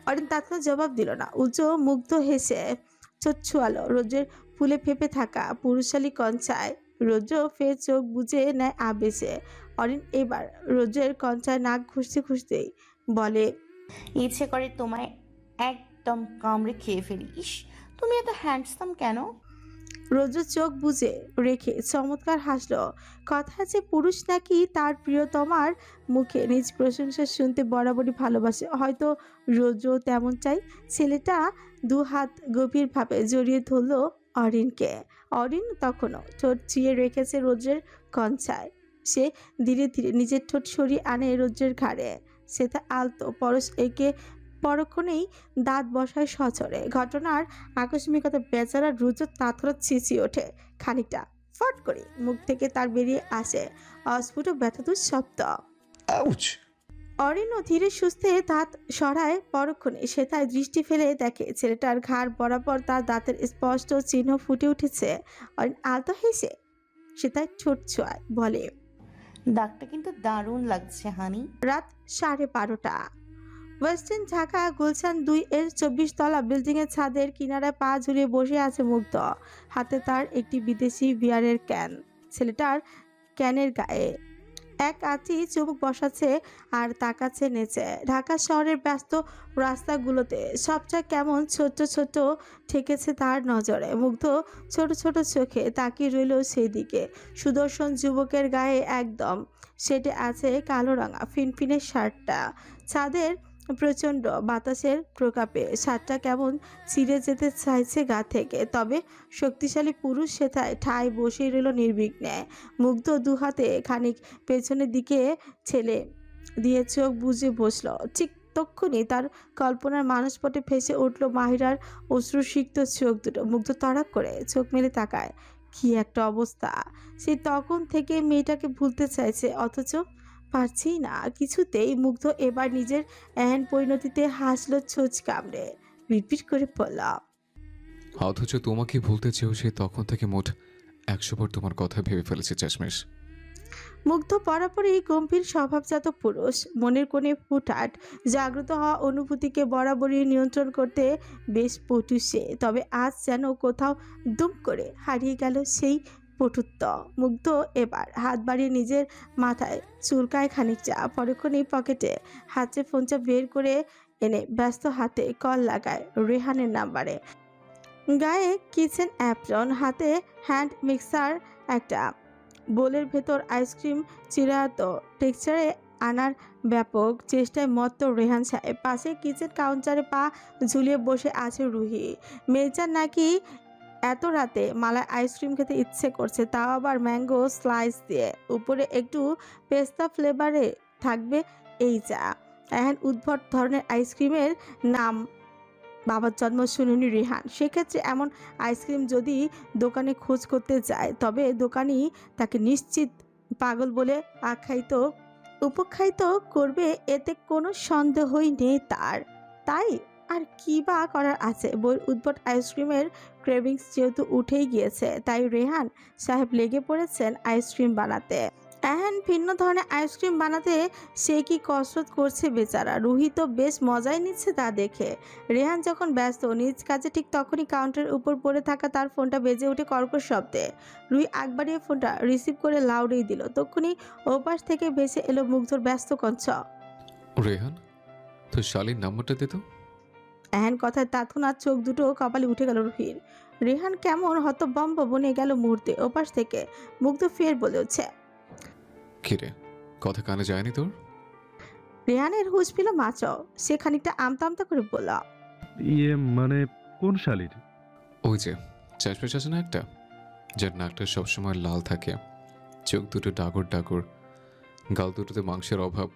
অরিন তৎক্ষণাৎ জবাব দিল না। উঁচু মুগ্ধ হেসে চোখ ছুয়ালো রোদ্রের ফুলে ফেপে থাকা পুরুষালী কঞ্চায়। রৌদ্র ফের চোখ বুজে নেয় আবেশে। অরিন এবার রৌদ্রের কঞ্চায় নাক ঘুষতে ঘুষতেই বলে। ইচ্ছে করে তোমায় একদম কামড়ে খেয়ে ফেলি। ইস, তুমি এত হ্যান্ডসাম কেন? রৌদ্র চোখ বুজে রেখে চমৎকার হাসলো। কথা যে পুরুষ নাকি তার প্রিয়তমার মুখে নিজ প্রশংসা শুনতে বরাবরই ভালোবাসে। হয়তো রৌদ্র তেমন চাই। ছেলেটা দু হাত গভীরভাবে জড়িয়ে ধরল অরিনকে। অরিন তখনও ঠোঁট চিয়ে রেখেছে রৌদ্রের কঞ্চায়। সে ধীরে ধীরে নিজের ঠোঁট সরিয়ে আনে রৌদ্রের ঘাড়ে। সেটা আলতো পরশ এঁকে পরক্ষণেই দাঁত বসায় সচরে। ঘটনার আকস্মিকতা বেচারা রুজো তাৎক্ষণাৎ চেঁচিয়ে ওঠে। খানিকটা ফট করে মুখ থেকে তার বেরিয়ে আসে অস্ফুট ব্যথাতুর শব্দ। আউচ! অরিনও ধীরে সুস্থে দাঁত সরায়। পরক্ষণে সে তার দৃষ্টি ফেলে দেখে ছেলেটার ঘাড় বরাবর তার দাঁতের স্পষ্ট চিহ্ন ফুটে উঠেছে। অরিন আলতো হেসে সে তার ঠোঁট ছোঁয়ায় বলে। দাগটা কিন্তু দারুণ লাগছে হানি। রাত 12:30। ওয়েস্টার্ন ঢাকা গুলশান 2 এর 24 তলা বিল্ডিং এর ছাদের কিনারায় পা ঝুলিয়ে বসে আছে মুগ্ধ। হাতে তার একটি বিদেশি বিয়ারের ক্যান। ছেলেটার ক্যানের গায়ে এক আঁচি চুমুক বসাচ্ছে আর তাকাচ্ছে নেচে। ঢাকা শহরের ব্যস্ত রাস্তাগুলোতে সবচেয়ে কেমন ছোট ছোট ঠেকেছে তার নজরে। মুগ্ধ ছোট ছোট চোখে তাকিয়ে রইল সেই দিকে। সুদর্শন যুবকের গায়ে একদম সেটে আছে কালো রঙা ফিনফিনে শার্টটা। ছাদের প্রচণ্ড বাতাসের প্রকাপে শার্টটা কেমন ছিঁড়ে যেতে চাইছে গা থেকে। তবে শক্তিশালী পুরুষ সেথায় ঠায় বসে রইল নির্বিঘ্নে। মুগ্ধ দু হাতে খানিক পেছনের দিকে ছেলে দিয়ে চোখ বুজে বসলো। ঠিক তক্ষুনি তার কল্পনার মানসপটে ভেসে উঠল মাহিরার অশ্রুসিক্ত চোখ দুটো। মুগ্ধ তড়াক করে চোখ মেলে তাকায়। কি একটা অবস্থা! সে তখন থেকে মেয়েটাকে ভুলতে চাইছে, অথচ পারছি না কিছুতেই। মুগ্ধ এবার নিজের এহেন পরিণতিতে হাসলো ছোঁচ কামড়ে। রিপিট করে বললাম। অথচ তোমাকে ভুলতে চেয়েও সে তখন থেকে মোট 100 বার তোমার কথা ভেবে ফেলেছে চাশমিশ। মুগ্ধ বরাবরই গম্ভীর স্বভাবজাত পুরুষ। মনের কোণে ফুটহাট জাগ্রত হওয়া অনুভূতিকে বরাবরই নিয়ন্ত্রণ করতে বেশ পটু সে। তবে আজ যেন কোথাও দুম করে হারিয়ে গেল সেই পটুত্ব। মুগ্ধ এবার হাত বাড়িয়ে নিজের মাথায় চুলকায় খানিকটা। পরক্ষণেই পকেটে হাতে ফোনটা বের করে এনে ব্যস্ত হাতে কল লাগায় রেহানের নাম্বারে। গায়ে কিচেন অ্যাপ্রন, হাতে হ্যান্ড মিক্সার, একটা বোলের ভেতর আইসক্রিম চিরায়ত টেক্সচারে আনার ব্যাপক চেষ্টায় মত্ত রেহান সাহেব। পাশে কিচেন কাউন্টারে পা ঝুলিয়ে বসে আছে রুহি। মেয়েটার নাকি এত রাতে মালাই আইসক্রিম খেতে ইচ্ছে করছে, তাও আবার ম্যাঙ্গো স্লাইস দিয়ে। উপরে একটু পেস্তা ফ্লেভারে থাকবে এই চা। এখন উদ্ভট ধরনের আইসক্রিমের নাম বাবার জন্ম শুনুনি রেহান, সেক্ষেত্রে এমন আইসক্রিম যদি দোকানে খোঁজ করতে যায় তবে দোকানি তাকে নিশ্চিত পাগল বলে আখ্যায়িত উপখ্যায়িত করবে, এতে কোনো সন্দেহই নেই তার। তাই আর কি বা করার আছে, বইয়ের উদ্ভট আইসক্রিমের ক্রেভিংস যেহেতু উঠেই গিয়েছে, তাই রেহান সাহেব লেগে পড়েছেন আইসক্রিম বানাতে। এখন ভিন্ন ধরনের আইসক্রিম বানাতে সে কি কসরত করছে বেচারা। রুহি তো বেশ মজাই নিচ্ছে তা দেখে। রেহান যখন ব্যস্ত নিজ কাজে ঠিক তখনই কাউন্টারের উপর পড়ে থাকা তার ফোনটা বেজে ওঠে কর্কশ শব্দে। রুহি আগ বাড়িয়ে ফোনটা রিসিভ করে লাউডেই দিল। তখনই ওপাশ থেকে ভেসে এলো মুগ্ধর ব্যস্ত কঞ্চ। রেহান, তোর শালীর নাম্বারটা দে তো। এহেন কথায় তৎক্ষণাৎ চোখ দুটো কপালে উঠে গেল রুহির। রেহান কেমন হতবম্ব বনে গেল মুহূর্তে। ওপাশ থেকে মুগ্ধ ফের বলে উঠছে, কিরে, কথা কানে যায়নি তোর? রেহানের হুঁশ পেল মাছ। সে খানিকটা আমতা আমতা করে বলল, ইয়ে মানে কোন শালির? ওই যে চাষমেশ আছে না একটা, যার নাকটা সবসময় লাল থাকে, চোখ দুটো ডাগর ডাগর, গাল দুটোতে মাংসের অভাব,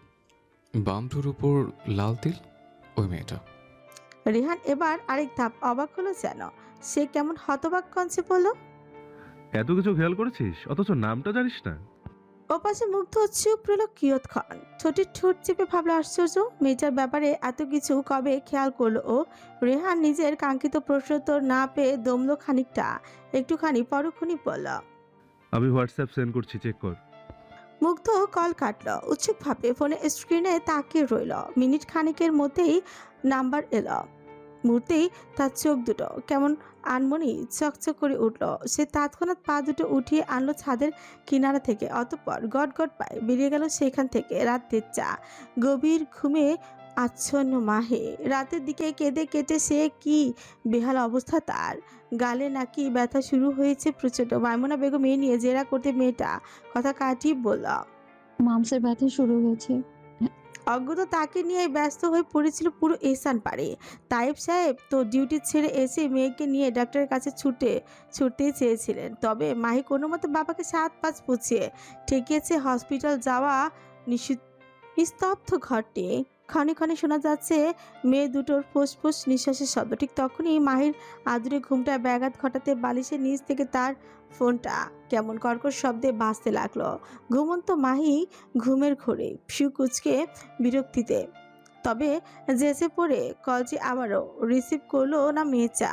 বামটুর উপর লাল তিল, ওই মেয়েটা। রেহান এবার আরেক ধাপ অবাক হলো যেন। সে কেমন হতবাক কঞ্চে বলল, এত কিছু খেয়াল করেছিস অথচ নামটা জানিস না? ওপাশে মুগ্ধ চুপ রইল কিয়ৎক্ষণ। ছোটের ঠোঁট চেপে ভাবলো আশ্চর্য, মেয়েটার ব্যাপারে এত কিছু কবে খেয়াল করলো ও। রেহান নিজের কাঙ্ক্ষিত প্রশ্নোত্তর না পেয়ে দমলো খানিকটা, একটুখানি পরক্ষণই বলল, আমি হোয়াটসঅ্যাপ সেন্ড করছি, চেক কর। মুগ্ধ কল কাটলো, উৎসুকভাবে ফোনের স্ক্রিনে তাকিয়ে রইল। মিনিট খানিকের মধ্যেই নাম্বার এলো। মুহূর্তেই তার চোখ দুটো কেমন আনমনি চকচক করে উঠল। সে তৎক্ষণাৎ পা দুটো উঠিয়ে আনলো ছাদের কিনারা থেকে, অতঃপর গট গট পায়ে বেরিয়ে গেল সেখান থেকে। রাত 3টা, গভীর ঘুমে আচ্ছন্ন মাহে। রাতের দিকে কেঁদে কেটে সে কি বেহাল অবস্থা তার। গালে নাকি ব্যথা শুরু হয়েছে প্রচণ্ড। মাইমুনা বেগম এই নিয়ে জেরা করতে মেয়েটা কথা কাটিয়ে বলল, মামসের ব্যথা শুরু হয়েছে। অজ্ঞত তাকে নিয়ে ব্যস্ত হয়ে পড়েছিল পুরো এহসান পাড়ে। তাইব সাহেব তো ডিউটি ছেড়ে এসে মেয়েকে নিয়ে ডাক্তারের কাছে ছুটতেই চেয়েছিলেন, তবে মাহি কোনো মতে বাবাকে 7-5 পুছিয়ে ঠেকিয়েছে হসপিটাল যাওয়া নিস্তব্ধ ঘরটি। ক্ষণে ক্ষণে শোনা যাচ্ছে মেয়ে দুটোর ফুসফুস নিঃশ্বাসের শব্দ। ঠিক তখনই মাহির আদুরে ঘুমটা ব্যাঘাত ঘটাতে বালিশের নিচ থেকে তার ফোনটা কেমন কর্কশ শব্দে বাজতে লাগলো। ঘুমন্ত মাহি ঘুমের ঘোরে ফিউ কুচকে বিরক্তিতে, তবে জেসে পড়ে কলটি আবারও রিসিভ করলো না মেয়েচা।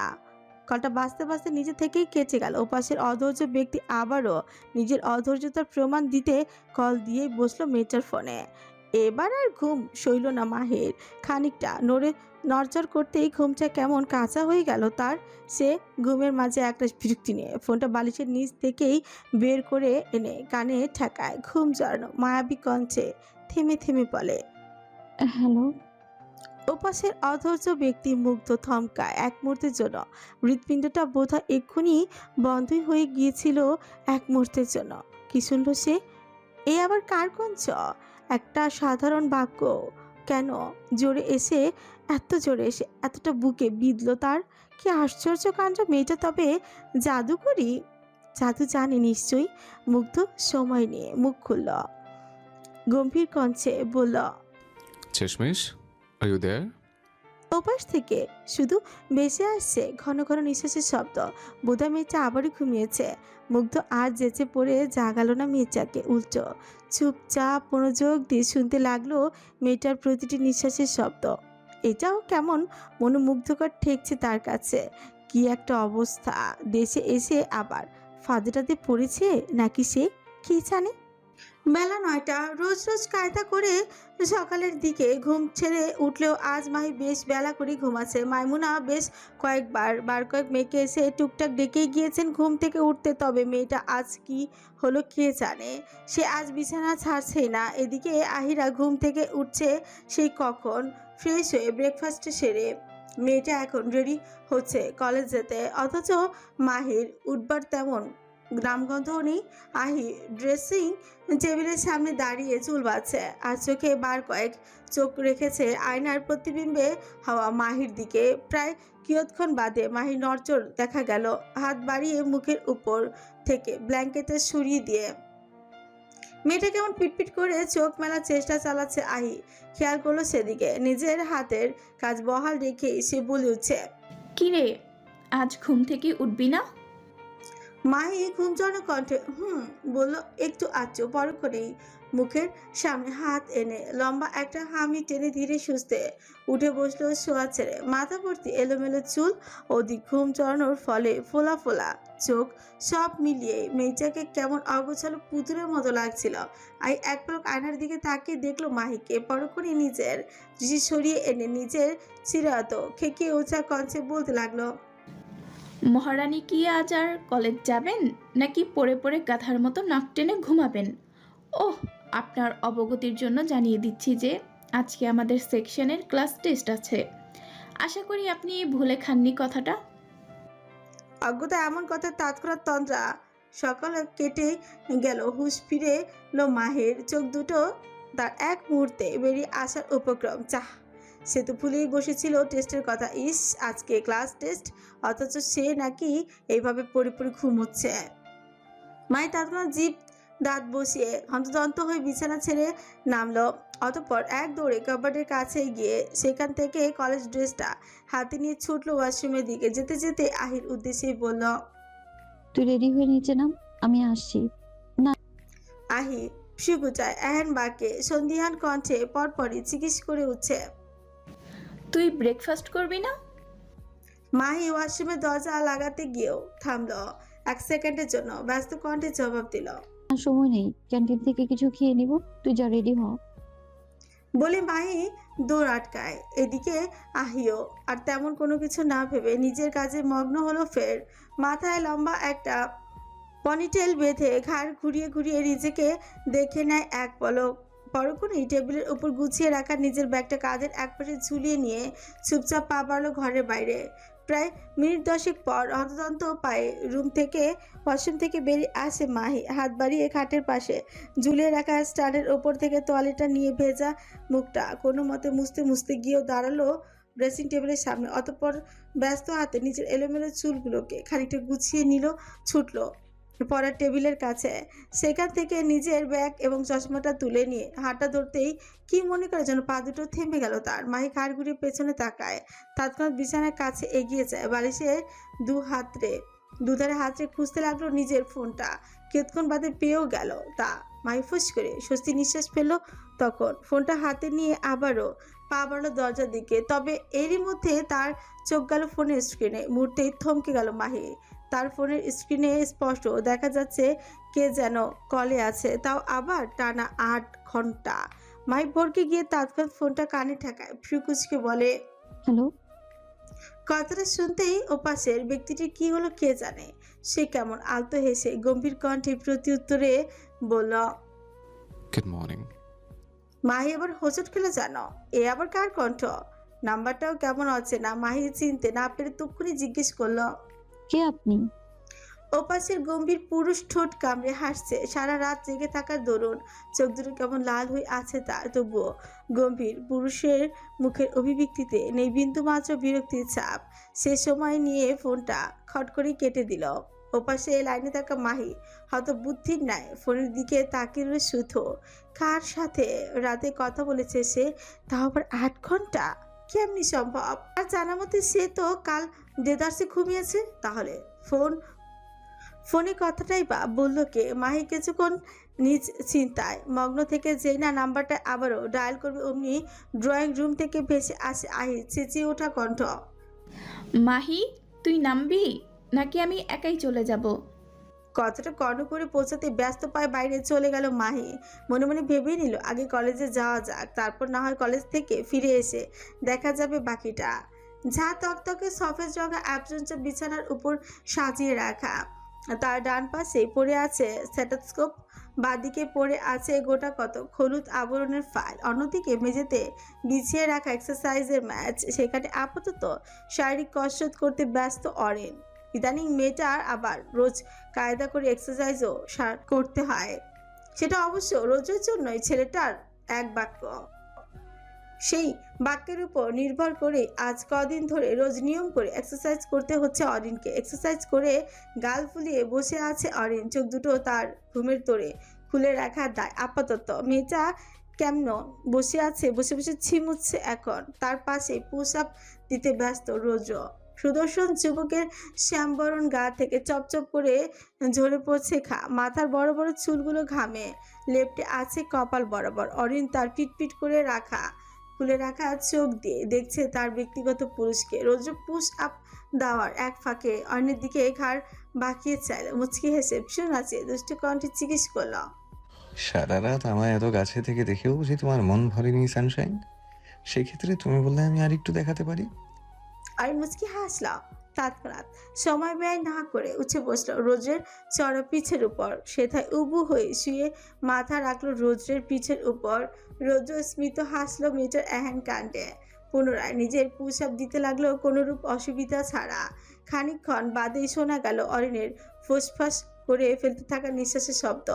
কলটা বাজতে বাজতে নিজে থেকেই কেটে গেল। ওপাশের অধৈর্য ব্যক্তি আবারও নিজের অধৈর্যতার প্রমাণ দিতে কল দিয়েই বসলো মেয়েটার ফোনে। এবার আর ঘুম সইল না মাহির। খানিকটা নড়চড় করতেই ঘুমটা কেমন কাঁচা হয়ে গেল তার। সে ঘুমের মাঝে একটা বিরক্তি নিয়ে ফোনটা বালিশের নিচ থেকেই বের করে এনে কানে ঠেকায়। ঘুম জড়ানো মায়াবী কণ্ঠে থেমে থেমে বলে, হ্যালো। ওপাশের অধৈর্য ব্যক্তি মুগ্ধ থমকায় এক মুহূর্তের জন্য। হৃৎপিণ্ডটা বোধহয় এক্ষুনি বন্ধই হয়ে গিয়েছিল এক মুহূর্তের জন্য। কি শুনল সে? এ আবার কার কঞ্চ? একটা সাধারণ বাক্য কেন জোরে এসে এত জোরে এসে এতটা বুকে বিঁধল তার। কি আশ্চর্য কাণ্ড! মেয়েটা তবে জাদুকরি? জাদু জানে নিশ্চয়ই। মুগ্ধ সময় নিয়ে মুখ খুলল, গম্ভীর কণ্ঠে বলল, শেষমেশ, আর ইউ দেয়ার? ওপাশ থেকে শুধু ভেসে আসছে ঘন ঘন নিঃশ্বাসের শব্দ। বোধহয় মেয়েটা আবারই ঘুমিয়েছে। মুগ্ধ আর যেচে পড়ে জাগালো না মেয়েটাকে, উল্টো চুপচাপ মনোযোগ দিয়ে শুনতে লাগলো মেয়েটার প্রতিটি নিঃশ্বাসের শব্দ। এটাও কেমন মনোমুগ্ধকর ঠেকছে তার কাছে। কি একটা অবস্থা! দেশে এসে আবার ফাঁদেটাতে পড়েছে নাকি সে, কি জানে। বেলা 9টা। রোজ রোজ কায়দা করে সকালের দিকে ঘুম ছেড়ে উঠলেও আজ মাহি বেশ বেলা করে ঘুমাচ্ছে। মাইমুনা বেশ বার কয়েক মেয়েকে এসে টুকটাক ডেকেই গিয়েছেন ঘুম থেকে উঠতে, তবে মেয়েটা আজ কি হলো কে জানে। সে আজ বিছানা ছাড়ছেই না। এদিকে আহিরা ঘুম থেকে উঠছে সেই কখন, ফ্রেশ হয়ে ব্রেকফাস্ট সেরে মেয়েটা এখন রেডি হচ্ছে কলেজ যেতে, অথচ মাহির উঠবার তেমন গ্রামগন্ধও নেই। আহি ড্রেসিং টেবিলের সামনে দাঁড়িয়ে চুল বাঁধছে আর চোখে বার কয়েক চোখ রেখেছে আয়নার প্রতিবিম্বে হওয়া মাহির দিকে। প্রায় কিয়ৎক্ষণ বাদে মাহির নড়চড় দেখা গেল, হাত বাড়িয়ে মুখের উপর থেকে ব্ল্যাঙ্কেটে সরিয়ে দিয়ে মেয়েটা কেমন পিটপিট করে চোখ মেলার চেষ্টা চালাচ্ছে আহি। খেয়াল করলো সেদিকে, নিজের হাতের কাজ বহাল রেখে সে বলে উঠছে, কিরে আজ ঘুম থেকে উঠবি না? মাহি ঘুমজড়ানো কণ্ঠে বলল একটু আচ্ছু। পরক্ষণেই মুখের সামনে হাত এনে লম্বা একটা হামি টেনে ধীরে সুস্থে উঠে বসলো শোয়া ছেড়ে। মাথা ভর্তি এলোমেলো চুল, অধিক ঘুম চড়ানোর ফলে ফোলা ফোলা চোখ, সব মিলিয়ে মেয়েটাকে কেমন অগোছালো পুতুলের মতো লাগছিল। আই এক পলক আয়নার দিকে তাকিয়ে দেখলো মাহিকে। পরক্ষণেই নিজের দৃষ্টি সরিয়ে এনে নিজের চিরাত খেকিয়ে ওঠা কঞ্চে বলতে লাগলো, মহারানী কি আজ আর কলেজ যাবেন নাকি পড়ে পড়ে গাধার মতো নাক টেনে ঘুমাবেন? ওহ, আপনার অবগতির জন্য জানিয়ে দিচ্ছি যে আজকে আমাদের সেকশনের ক্লাস টেস্ট আছে। আশা করি আপনি ভুলে খাননি কথাটা। অজ্ঞতা এমন কথা তৎক্ষণাৎ তন্দ্রা সকালে কেটে গেল। হুঁশ ফিরে লো মাহের। চোখ দুটো তার এক মুহূর্তে বেরিয়ে আসার উপক্রম। চাহ, সে তো ভুলেই বসেছিল টেস্টের কথা। ইস, আজকে ক্লাস টেস্ট, অথচ সে নাকি এইভাবে পড়ে পড়ে ঘুমোচ্ছে। মাই তৎক্ষণাৎ জিভ দাঁত বসিয়ে হন্তদন্ত হয়ে বিছানা ছেড়ে নামলো। অতঃপর এক দৌড়ে কাবার্ডের কাছে গিয়ে সেখান থেকে কলেজ ড্রেসটা হাতে নিয়ে ছুটলো ওয়াশরুমের দিকে। যেতে যেতে আহির উদ্দেশ্যে বলল, তুই রেডি হয়ে নিচে নাম, আমি আসছি। আহি শিগুচায় এহেন বাকে সন্ধিহান কণ্ঠে পরপরই জিজ্ঞেস করে উঠছে, তুই ব্রেকফাস্ট করবি না? মাহি ওয়াশরুমের দরজা লাগাতে গিয়েও থামলো। এক সেকেন্ডের জন্য ব্যস্ত কণ্ঠে জবাব দিল, আর সময় নেই, ক্যান্টিন থেকে কিছু খেয়ে নিব, তুই যা রেডি হ। বলে মাহি দৌড় আটকায়। এদিকে আহিও আর তেমন কোনো কিছু না ভেবে নিজের কাজে মগ্ন হলো। ফের মাথায় লম্বা একটা পনিটেল বেঁধে ঘাড় ঘুরিয়ে ঘুরিয়ে নিজেকে দেখে নেয় এক পলক। পরক্ষণেই টেবিলের উপর গুছিয়ে রাখা নিজের ব্যাগটা কাঁধের একপাশে ঝুলিয়ে নিয়ে চুপচাপ পা বাড়ল ঘরের বাইরে। প্রায় মিনিট 10 পর হন্তদন্ত পায়ে ওয়াশরুম থেকে বেরিয়ে আসে মাহি। হাত বাড়িয়ে খাটের পাশে ঝুলিয়ে রাখা স্ট্যান্ডের ওপর থেকে তোয়ালেটা নিয়ে ভেজা মুখটা কোনো মতে মুছতে মুছতে গিয়েও দাঁড়ালো ড্রেসিং টেবিলের সামনে। অতঃপর ব্যস্ত হাতে নিজের এলোমেলো চুলগুলোকে খানিকটা গুছিয়ে নিল। ছুটলো পড়ার টেবিলের কাছে। সেখান থেকে নিজের ব্যাগ এবং চশমাটা তুলে নিয়ে হাঁটা ধরতেই কি মনে করে যেন পা দুটো থেমে গেল তার। মাহি ঘাড় ঘুরিয়ে পেছনে তাকায়। তৎক্ষণাৎ বিছানার কাছে এগিয়ে যায়। বালিশে দুধারে হাতরে খুঁজতে লাগলো নিজের ফোনটা। কিছুক্ষণ বাদে পেয়েও গেল তা। মাহি ফুস করে স্বস্তি নিঃশ্বাস ফেললো। তখন ফোনটা হাতে নিয়ে আবারও পা বাড়লো দরজার দিকে। তবে এরই মধ্যে তার চোখ গেল ফোনের স্ক্রিনে। মুহূর্তেই থমকে গেল মাহি। তার ফোনের স্ক্রিনে স্পষ্ট দেখা যাচ্ছে কে যেন কলে আছে, তাও আবার টানা 8 ঘন্টা। মাই ভরকে গিয়ে তৎক্ষণাৎ ফোনটা কানে ঠেকায়। ফ্রিকুচকে বলে, হ্যালো। কথাটা শুনতেই ওপাশের ব্যক্তিটির কি হলো কে জানে। সে কেমন আলতো হেসে গম্ভীর কণ্ঠে প্রত্যুত্তরে বলল, গুড মর্নিং। মাহি আবার হোঁচট খেলে জানো, এ আবার কার কণ্ঠ? নাম্বারটাও কেমন অচেনা। মাহি চিনতে না পেরে তক্ষুনি জিজ্ঞেস করলো, কে আপনি? ওপাশের গম্ভীর পুরুষ ঠোঁট কামড়ে হাসছে। সারা রাত জেগে থাকার দরুন চোখ দুটো কেমন লাল হয়ে আছে তার। তবুও গম্ভীর পুরুষের মুখের অভিব্যক্তিতে নেই বিন্দু মাত্র বিরক্তির ছাপ। সে সময় নিয়ে ফোনটা খট করে কেটে দিল। ওপাশে লাইনে থাকা মাহি হতবুদ্ধির ন্যায় ফোনের দিকে তাকিয়ে রইল শুধু। কার সাথে রাতে কথা বলেছে সে, তাও আবার 8 ঘন্টা? কেমনি সম্ভব? আর জানা মতে সে তো কাল দেদারসে ঘুমিয়েছে। তাহলে ফোনে কথাটাই বা বললো কে? মাহি কিছুক্ষণ নিজ চিন্তায় মগ্ন থেকে যেই না নাম্বারটা আবারও ডায়াল করবে অমনি ড্রয়িং রুম থেকে ভেসে আসে আহির চেঁচিয়ে ওঠা কণ্ঠ, মাহি তুই নামবি নাকি আমি একাই চলে যাব? কথাটা কর্ণ করে পৌঁছাতে ব্যস্ত পায়ে বাইরে চলে গেল মাহি। মনে মনে ভেবেই নিল আগে কলেজে যাওয়া যাক, তারপর না হয় কলেজ থেকে ফিরে এসে দেখা যাবে বাকিটা। যা তকতকে সফেদ রঙা অ্যাবজেন্সা বিছানার উপর সাজিয়ে রাখা। তার ডান পাশে পড়ে আছে স্টেথোস্কোপ, বাঁদিকে পড়ে আছে গোটা কত হলুদ আবরণের ফাইল। অন্যদিকে মেঝেতে বিছিয়ে রাখা এক্সারসাইজের ম্যাচ। সেখানে আপাতত শারীরিক কসরত করতে ব্যস্ত অরেন। ইদানিং মেয়েটার আবার রোজ কায়দা করে এক্সারসাইজও করতে হয়। সেটা অবশ্য রোজের জন্যই ছেলেটার এক বাক্য। সেই বাক্যের উপর নির্ভর করে আজ কদিন ধরে রোজ নিয়ম করে এক্সারসাইজ করতে হচ্ছে অরিনকে। এক্সারসাইজ করে গাল ফুলিয়ে বসে আছে অরিন। চোখ দুটো তার ঘুমের তোড়ে খুলে রাখা দায় আপাতত। মেয়েটা কেমন বসে আছে, বসে বসে ছিমুচ্ছে এখন। তার পাশে পুশ আপ দিতে ব্যস্ত রোজও। সুদর্শন যুবকের শ্যামবরণ গা থেকে চপচপ করে ঝরে পড়ছে মাথার বড় বড় চুলগুলো ঘামে লেপ্টে আছে কপাল বরাবর। অরিন তার পিটপিট করে রাখা খুলে রাখা চোখ দিয়ে দেখছে তার ব্যক্তিগত পুরুষকে। রোজ পুশ আপ দেওয়ার এক ফাঁকে অন্যের দিকে ঘাড় বাঁকিয়ে চাইল। মুচকি হেসে ভীষণ আছে দুষ্টু কণ্ঠে জিজ্ঞেস করল, সারা রাত আমায় এত কাছে থেকে দেখেও বুঝি তোমার মন ভরেনি সানশাইন? সেক্ষেত্রে তুমি বললে আমি আর একটু দেখাতে পারি। অরিন মুচকি হাসল। তৎক্ষণাৎ সময় ব্যয় না করে উঠে বসলো রোজের চড়া পিঠের উপর। সেথায় উবু হয়ে শুয়ে মাথা রাখলো রোজের পিঠের উপর। রোজ স্মিত হাসলো মেয়েটার এহেন কাণ্ডে। পুনরায় নিজের পুশ আপ দিতে লাগলো কোনোরূপ অসুবিধা ছাড়া। খানিকক্ষণ বাদেই শোনা গেল অরিনের ফুসফাস করে ফেলতে থাকা নিঃশ্বাসের শব্দ।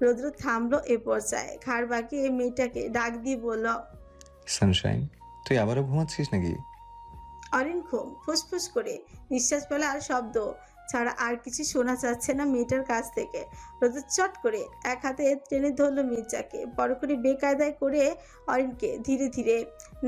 রৌদ্র থামলো এ পর্যায়ে। ঘাড় বাঁকিয়ে মেয়েটাকে ডাক দিয়ে বলল, সানশাইন, তুই আবারও ঘুমাচ্ছিস নাকি? অরিন ঘুম। ফুসফুস করে নিঃশ্বাস ফেলার শব্দ ছাড়া আর কিছু শোনা যাচ্ছে না মেয়েটার কাছ থেকে। রোদ চট করে এক হাতে টেনে ধরলো মির্জাকে। পরক্ষণে বেকায়দায় করে অরিনকে ধীরে ধীরে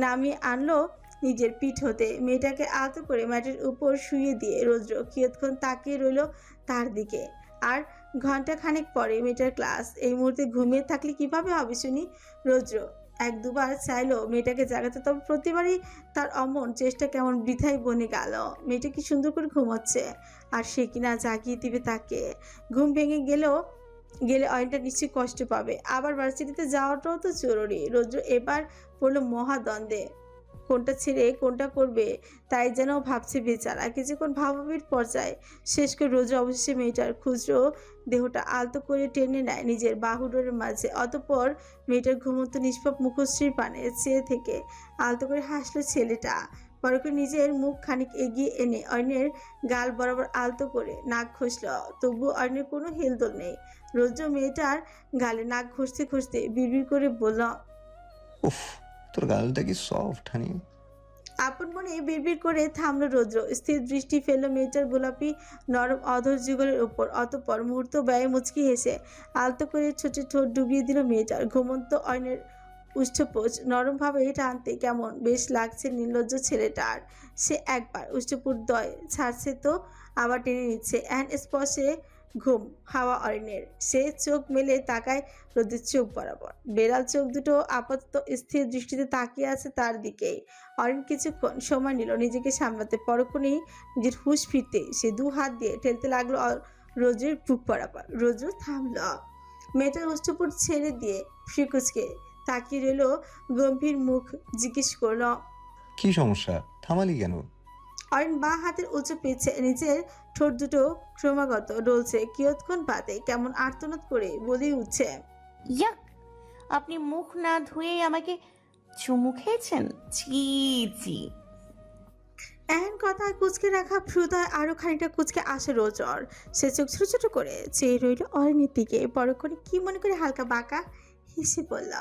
নামিয়ে আনলো নিজের পিঠ হতে। মেয়েটাকে আলতো করে ম্যাটের উপর শুয়ে দিয়ে রৌদ্র কিয়ৎক্ষণ তাকিয়ে রইল তার দিকে। আর ঘন্টা খানেক পরে মেয়েটার ক্লাস। এই মুহূর্তে ঘুমিয়ে থাকলে কিভাবে হবে শুনি? রৌদ্র এক দুবার চাইলো মেয়েটাকে জাগাতে, তবে প্রতিবারই তার অমন চেষ্টা কেমন বৃথাই বনে গেল। মেয়েটা কি সুন্দর করে ঘুমাচ্ছে, আর সে কিনা জাগিয়ে দিবে তাকে। ঘুম ভেঙে গেলে অয়নটা নিশ্চয়ই কষ্ট পাবে। আবার ভার্সিটিতে যাওয়াটাও তো জরুরি। রৌদ্র এবার পড়লো মহাদ্বন্দ্বে, কোনটা ছেড়ে কোনটা করবে তাই যেন ভাবছে বেচারা। কিছুক্ষণ ভাবাবির পর্যায়ে শেষ করে রোজ অবশেষে মেয়েটার খুচরো দেহটা আলতো করে টেনে নেয় নিজের বাহুডোরের মাঝে। অতঃপর মেয়েটার ঘুমন্ত নিষ্পাপ মুখশ্রীর পানে চেয়ে থেকে আলতো করে হাসলো ছেলেটা। পরে করে নিজের মুখ খানিক এগিয়ে এনে অন্যের গাল বরাবর আলতো করে নাক ঘষল। তবু অন্যের কোনো হেলদোল নেই। রোজ মেয়েটার গালে নাক ঘষতে ঘষতে বিড়বিড় করে বলল, উফ, তোর গালটা কি সফট হানি। আপন মনে বিড়বিড় করে থামলো রৌদ্র। স্থির দৃষ্টি ফেললো মেয়েটার গোলাপি নরম অধর যুগলের উপর। অতঃপর মুহূর্ত ব্যয়ে মুচকি হেসে আলতো করে ছোট ঠোঁট ডুবিয়ে দিল মেয়েটার। ঘুমন্ত অয়নের উষ্ঠপোষ নরমভাবে টানতে কেমন বেশ লাগছে নির্লজ্জ ছেলেটার। সে একবার উষ্ঠপুরদ্বয় ছাড়ছে তো আবার টেনে নিচ্ছে। এহেন স্পর্শে ঘুম হাওয়া অরিনের। সে চোখ মেলে তাকায় রোদের চোখ বরাবর। বেড়াল চোখ দুটো আপাতত স্থির দৃষ্টিতে তাকিয়ে আছে তার দিকেই। অরিন কিছুক্ষণ সময় নিল নিজেকে সামলাতে। পরক্ষণেই নিজের হুঁশ ফিরতে সে দু হাত দিয়ে ঠেলতে লাগলো রোজের বুক বরাবর। রোজ থামল। মেয়েটার উষ্ঠপুর ছেড়ে দিয়ে ফ্রিকুচকে তাকিয়ে রইল গম্ভীর মুখ। জিজ্ঞেস করল, কি সমস্যা, থামালি কেন? অরিন বাঁ হাতের উঁচু পিছে নিজের ঠোঁট দুটো ক্রমাগত ডলছে। কিয়ৎক্ষণ বাদে কেমন আর্তনাদ করে বলেই উঠছে, ইয়াক, আপনি মুখ না ধুয়েই আমাকে চুমু খেয়েছেন? ছি ছি। এহেন কথায় কুচকে রাখা হৃদয় আরো খানিকটা কুচকে আসে রোজর। সে চোখ ছোট ছোট করে চেয়ে রইল অরিনের দিকে। পরক্ষণে কি মনে করে হালকা বাঁকা হেসে বলল,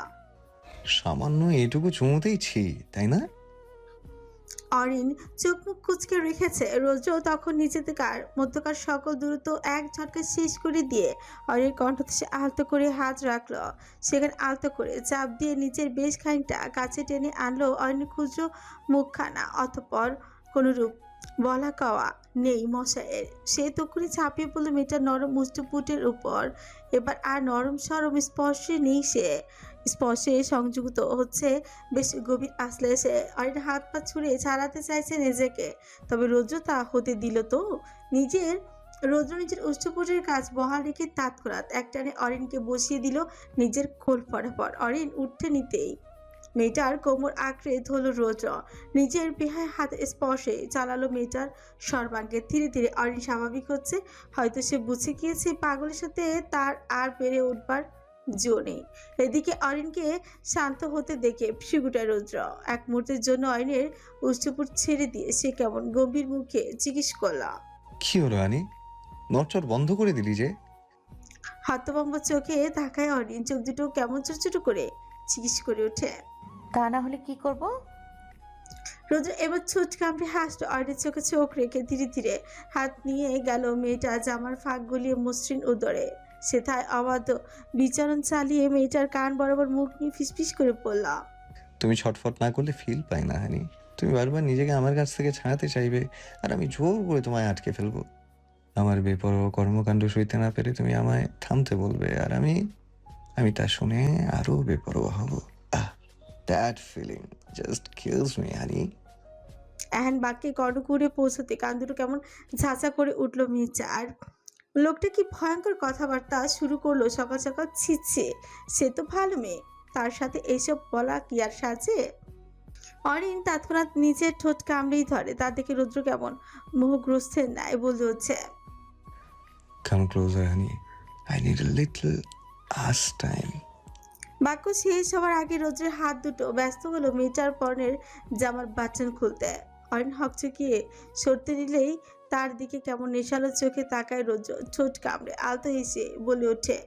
সামান্য এটুকু চুমুতেই ছি, তাই না? অরিন চোখ মুখ কুচকে রেখেছে। রোজও তখন নিজেদের মধ্যকার সকল দূরত্ব এক ঝটকায় শেষ করে দিয়ে অরিনের কণ্ঠতে সে আলতো করে হাত রাখলো। সেখানে আলতো করে চাপ দিয়ে নিচের বেশ খানিকটা কাছে টেনে আনলো অরিনের ক্ষুদ্র মুখখানা। অতঃপর কোনরূপ বলা কওয়া নেই মশাইয়ের। সে তখনই ঝাঁপিয়ে পড়লো মেয়েটার নরম মুষ্টপুটের উপর। এবার আর নরম সরম স্পর্শে নেই সে। স্পর্শে সংযুক্ত হচ্ছে বেশ গভীর আশ্লেষে। অরিন হাত পা ছুঁড়ে ছাড়াতে চাইছে নিজেকে, তবে রৌদ্র তা হতে দিল তো। রৌদ্র নিজের উষ্ঠপুটের কাজ বহাল রেখে তৎক্ষণাৎ একটানে অরিনকে বসিয়ে দিল নিজের খোল পরাপর। অরিন উঠতে নিতেই মেয়েটার কোমর আঁকড়ে ধরল রৌদ্র। নিজের বেহায় হাতের স্পর্শে চালালো মেয়েটার সর্বাঙ্গে। ধীরে ধীরে অরিন স্বাভাবিক হচ্ছে। হয়তো সে বুঝে গিয়েছে পাগলের সাথে তার আর পেরে উঠবার জো নেই। এদিকে অরিনকে শান্ত হতে দেখে ফিগুটায় রৌদ্র। এক মুহূর্তের জন্য অরিনের উষ্ঠপুট ছেড়ে দিয়ে সে কেমন গম্ভীর মুখে জিজ্ঞেস করল, কি হলো হানি, নড়চড় বন্ধ করে দিলি যে? হতভম্ব চোখে তাকায় অরিন। চোখ দুটো কেমন ছোট ছোট করে জিজ্ঞেস করে ওঠে, তা না হলে কি করব? রৌদ্র এবার ছোট কামড়ে হাসলো। অরিনের চোখে চোখ রেখে ধীরে ধীরে হাত নিয়ে গেল মেয়েটা জামার ফাঁক গলিয়ে মসৃণ উদরে। সেথায় অবাধ্য বিচরণ চালিয়ে মেয়েটার কান বরাবর মুখ নিয়ে ফিসফিস করে পড়ল। তুমি ছটফট না করলে ফিল পাই না হানি। তুমি বারবার নিজেকে আমার কাছ থেকে ছাড়াতে চাইবে, আর আমি জোর করে তোমায় আটকে ফেলবো। আমার বেপরোয়া কর্মকাণ্ড সইতে না পেরে তুমি আমায় থামতে বলবে, আর আমি তা শুনে আরো বেপরোয়া হব। That feeling just kills me honey. এহেন বাক্যে কর্ণকুড়ে পৌঁছতে কান দুটো কেমন ঝাঁঝা করে উঠল মির্জার। লোকটা কি ভয়ঙ্কর কথাবার্তা শুরু করলো সকাল সকাল। ছিচ্ছে, সে তো ভালো মেয়ে, তার সাথে এইসব বলা কি আর সাজে? অরিন তৎক্ষণাৎ নিচের ঠোঁট কামড়েই ধরে। তা দেখে রুদ্র কেমন মোহগ্রস্তের ন্যায় বলে হচ্ছে, Come closer, honey. I need a little us time. বাক্য শেষ হওয়ার আগে রোদ্রের হাত দুটো ব্যস্ত হলো মেয়েটার পরনের জামার বাটন খুলতে। অরিন হকচকিয়ে সরতে নিলেই তার দিকে কেমন নেশালো চোখে তাকায় রোদ্র। ঠোঁট কামড়ে আলতো হেসে বলে ওঠে,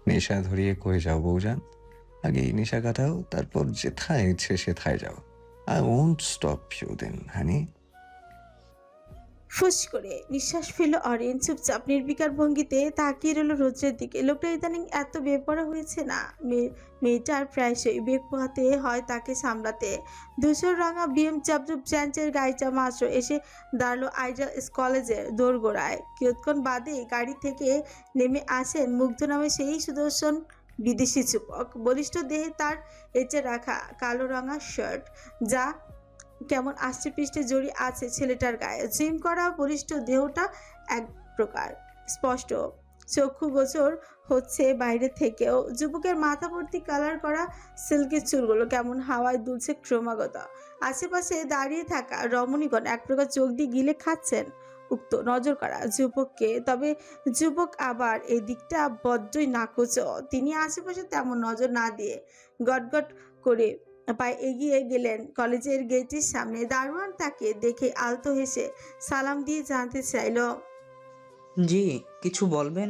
নেশা ধরিয়ে কয়ে যাও বউজান। আগে এই নেশা কাটাও, তারপর যেথায় ইচ্ছে সেথায় যাও। I won't stop you then, honey. ফুস করে নিঃশ্বাস ফেলল অরিন। চুপচাপ নির্বিকার ভঙ্গিতে তাকিয়ে রইল রোদ্রের দিকে। লোকটা ইদানিং এত বেপরা হয়েছে না। মেয়েটার প্রায়শই বেগ পোহাতে হয় তাকে সামলাতে। ধূসর রঙা BMW ব্র্যান্ডের গাড়িটা মাত্র এসে দাঁড়ালো আইডিয়াল কলেজের দোরগোড়ায়। কিয়ৎক্ষণ বাদে গাড়ি থেকে নেমে আসেন মুগ্ধ নামে সেই সুদর্শন বিদেশি যুবক। বলিষ্ঠ দেহে তার এঁচে রাখা কালো রঙা শার্ট, যা কেমন আষ্টে পৃষ্ঠে জড়িয়ে আছে ছেলেটার গায়ে। জিম করা বলিষ্ঠ দেহটা এক প্রকার স্পষ্ট চক্ষু গোচর হচ্ছে বাইরে থেকেও। যুবকের মাথা ভর্তি কালার করা সিল্কের চুলগুলো কেমন হাওয়ায় দুলছে ক্রমাগত। আশেপাশে দাঁড়িয়ে থাকা রমণীগণ এক প্রকার চোখ দিয়ে গিলে খাচ্ছেন উক্ত নজর করা যুবককে। তবে যুবক আবার এই দিকটা বড্ডই নাকচ। তিনি আশেপাশে তেমন নজর না দিয়ে গটগট করে পায়ে এগিয়ে গেলেন কলেজের গেটের সামনে। দারোয়ান তাকে দেখে আলতো হেসে সালাম দিয়ে জানতে চাইল, জি কিছু বলবেন?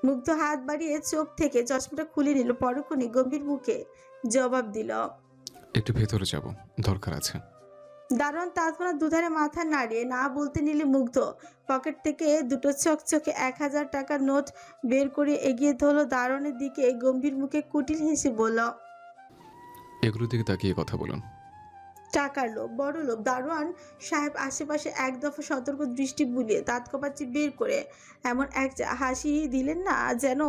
মুগ্ধ হাত বাড়িয়ে চোখ থেকে চশমাটা খুলে নিল। পরক্ষণে গম্ভীর মুখে জবাব দিল, একটু ভেতরে যাব, দরকার আছে। দারোয়ান তৎক্ষণাৎ দুধারে মাথা নাড়িয়ে না বলতে নিলে মুগ্ধ পকেট থেকে দুটো চকচকে 1000 টাকার নোট বের করে এগিয়ে ধরল দারোয়ানের দিকে। গম্ভীর মুখে কুটিল হেসে বলল, এগুলোর দিকে তাকিয়ে কথা বলুন। টাকার লোভ, বড় লোভ। দারোয়ান সাহেব আশেপাশে এক দফা সতর্ক দৃষ্টি বুলিয়ে দাঁত কপাচ্ছি বের করে এমন এক হাসি দিলেন না, যেন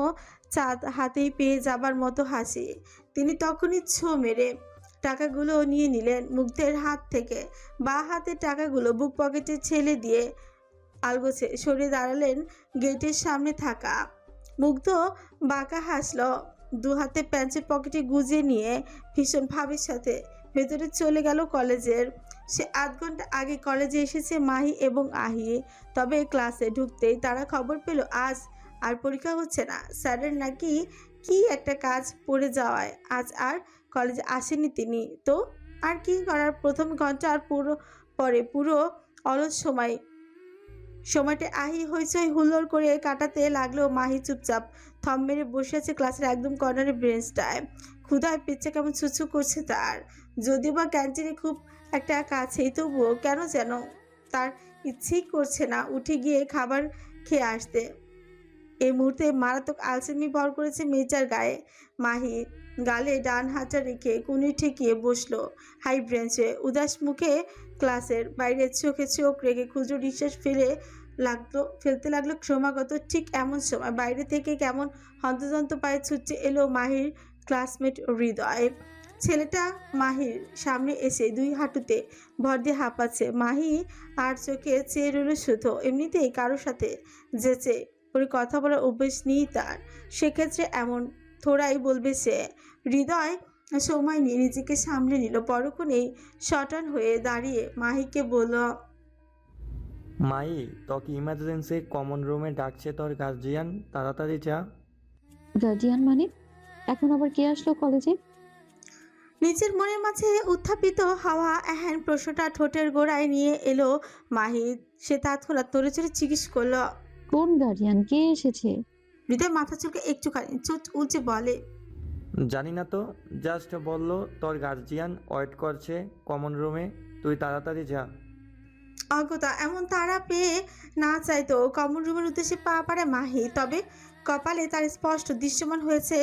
চাঁদ হাতেই পেয়ে যাবার মতো হাসি। তিনি তখনই ছো মেরে টাকাগুলো নিয়ে নিলেন মুগ্ধের হাত থেকে। বা হাতে টাকাগুলো বুক পকেটে ছেলে দিয়ে আলগোছে সরে দাঁড়ালেন গেটের সামনে থাকা। মুগ্ধ বাঁকা হাসল, দু হাতে প্যান্টের পকেটে গুজে নিয়ে ভীষণ ভাবের সাথে ভেতরে চলে গেল কলেজের। সে আধ ঘন্টা আগে কলেজে এসেছে মাহি এবং আহি। তবে ক্লাসে ঢুকতেই তারা খবর পেল আজ আর পরীক্ষা হচ্ছে না। স্যারের নাকি কি একটা কাজ পড়ে যাওয়ায় আজ আর কলেজে আসেনি তিনি। তো আর কি করার, প্রথম ঘন্টা আর পুরো অলস সময়টা আহি হইচই হুল্লোড় করে কাটাতে লাগলেও মাহি চুপচাপ থম মেরে বসে আছে ক্লাসের একদম কর্নারে বেঞ্চটায়। ক্ষুধায় পেচ্ছা কেমন ছুছু করছে তার। যদিও বা ক্যান্টিনে খুব একটা কাছেই, তবুও কেন যেন তার ইচ্ছেই করছে না উঠে গিয়ে খাবার খেয়ে আসতে। এই মুহূর্তে মারাত্মক আলসেমি ভর করেছে মেয়েটার গায়ে। মাহি গালে ডান হাতটা রেখে কুনি ঠেকিয়ে বসলো হাই ব্রেঞ্চে। উদাস মুখে ক্লাসের বাইরে চোখে চোখ রেখে ক্ষুদ্র নিঃশ্বাস ফেলতে লাগলো ক্রমাগত। ঠিক এমন সময় বাইরে থেকে কেমন হন্তদন্ত পায়ে ছুটছে এলো মাহির ক্লাসমেট হৃদয়। ছেলেটা মাহির সামনে এসে দুই হাঁটুতে ভর দিয়ে হাঁপাচ্ছে। মাহি আর চোখে চেয়ে রইল শুধু। এমনিতেই কারোর সাথে যেচে করে কথা বলার অভ্যেস নেই তার, সেক্ষেত্রে এমন থোড়াই বলবে সে। হৃদয় সময় নিয়ে নিজেকে সামলে নিল। পরক্ষণেই শটান হয়ে দাঁড়িয়ে মাহিকে বলল, মাই তোকে ইমার্জেন্সি কমন রুমে ডাকছে তোর গার্জিয়ান, তাড়াতাড়ি যা। গার্জিয়ান মানে? এখন আবার কে আসলো কলেজে? নিজের মনের মাঝে উত্থাপিত হাওয়া এহেন প্রশ্নটা ঠোঁটের গোড়ায় নিয়ে এলো মাহি। সে তৎক্ষণাৎ নড়ে চড়ে জিজ্ঞেস করলো, কোন গার্জিয়ান, কে এসেছে? হৃদয় মাথা চুলকে একটুখানি চোখ উল্চে বলে, জানি না তো, জাস্ট বললো তোর গার্জিয়ান ওয়েট করছে কমন রুমে, তুই তাড়াতাড়ি যা। অজ্ঞতা এমন তাড়া পেয়ে না চাইতো কমন রুমের উদ্দেশ্যে পা পারে মাহি, তবে কপালে তার স্পষ্ট দৃশ্যমান হয়েছে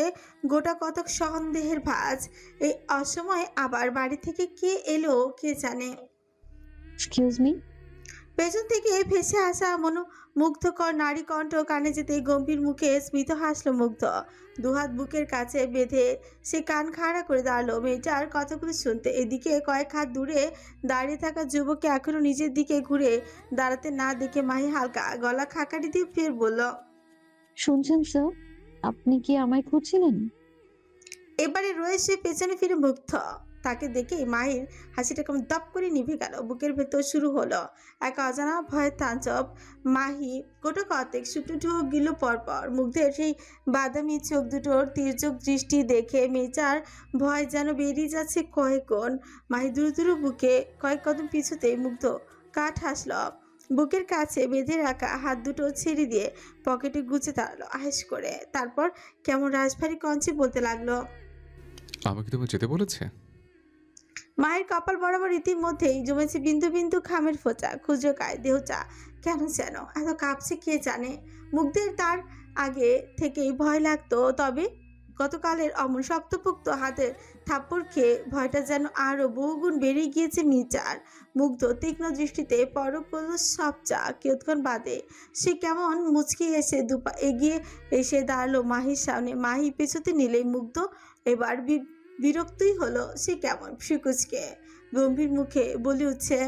গোটা কতক সন্দেহের ভাঁজ। এই অসময়ে আবার বাড়ি থেকে কে এলো কে জানে। Excuse me. পেছন থেকে ভেসে আসা মুগ্ধকর নারী কণ্ঠ কানে যেতেই গম্ভীর মুখে স্মিত হাসলো মুগ্ধ। দুহাত বুকের কাছে বেঁধে সে কান খাড়া করে দাঁড়ালো মেয়েটার কথাগুলো শুনতে। এদিকে কয়েক হাত দূরে দাঁড়িয়ে থাকা যুবককে এখনো নিজের দিকে ঘুরে দাঁড়াতে না দেখে মাহি হালকা গলা খাকারি দিয়ে ফের বলল, শুনছেন স্যার, আপনি কি আমায় খুঁজছিলেন? এবারে রয়েছে পেছনে ফিরে মুগ্ধ। তাকে দেখে মাহির হাসিটা কেমন দপ করে নিভে গেল। বুকের ভেতর শুরু হলো এক অজানা ভয়ের তাণ্ডব। মাহি গোটা কতেক শুকনো ঢোক গিল পরপর। মুগ্ধের সেই বাদামি চোখ দুটোর তীর্যক দৃষ্টি দেখে মেয়েটার ভয় যেন বেরিয়ে যাচ্ছে কয়েক গুণ। মাহি দ্রুত বুকে কয়েক কদম পিছুতে মুগ্ধ কাঠ হাসল। বুকের কাছে বেঁধে রাখা হাত দুটো ছেড়ে দিয়ে পকেটে গুছে দাঁড়ালো আহেস করে। তারপর কেমন রাজভারী কঞ্চে বলতে লাগলো, আমাকে তুমি যেতে বলেছে? মায়ের কপাল বরাবর ইতিমধ্যেই জমেছে বিন্দু বিন্দু খামের ফোঁটা। ক্ষুদ্র কায় দেহটা কেন যেন এত কাঁপছে কে জানে। মুগ্ধের তার আগে থেকেই ভয় লাগতো, তবে গতকালের অমন শক্তপোক্ত হাতের থাপ্পড় খেয়ে ভয়টা যেন আরো বহুগুণ বেড়ে গিয়েছে মির্জার। মুগ্ধ তীক্ষ্ণ দৃষ্টিতে পরক করলো সবচা কিয়ৎক্ষণ বাদে সে কেমন মুচকি এসে দুপা এগিয়ে এসে দাঁড়ালো মাহির সামনে। মাহি পেছতে নিলেই মুগ্ধ এবার বিরক্তই হলো। সে কেমন ফিকুচকে গম্ভীর মুখে বলে উঠছে,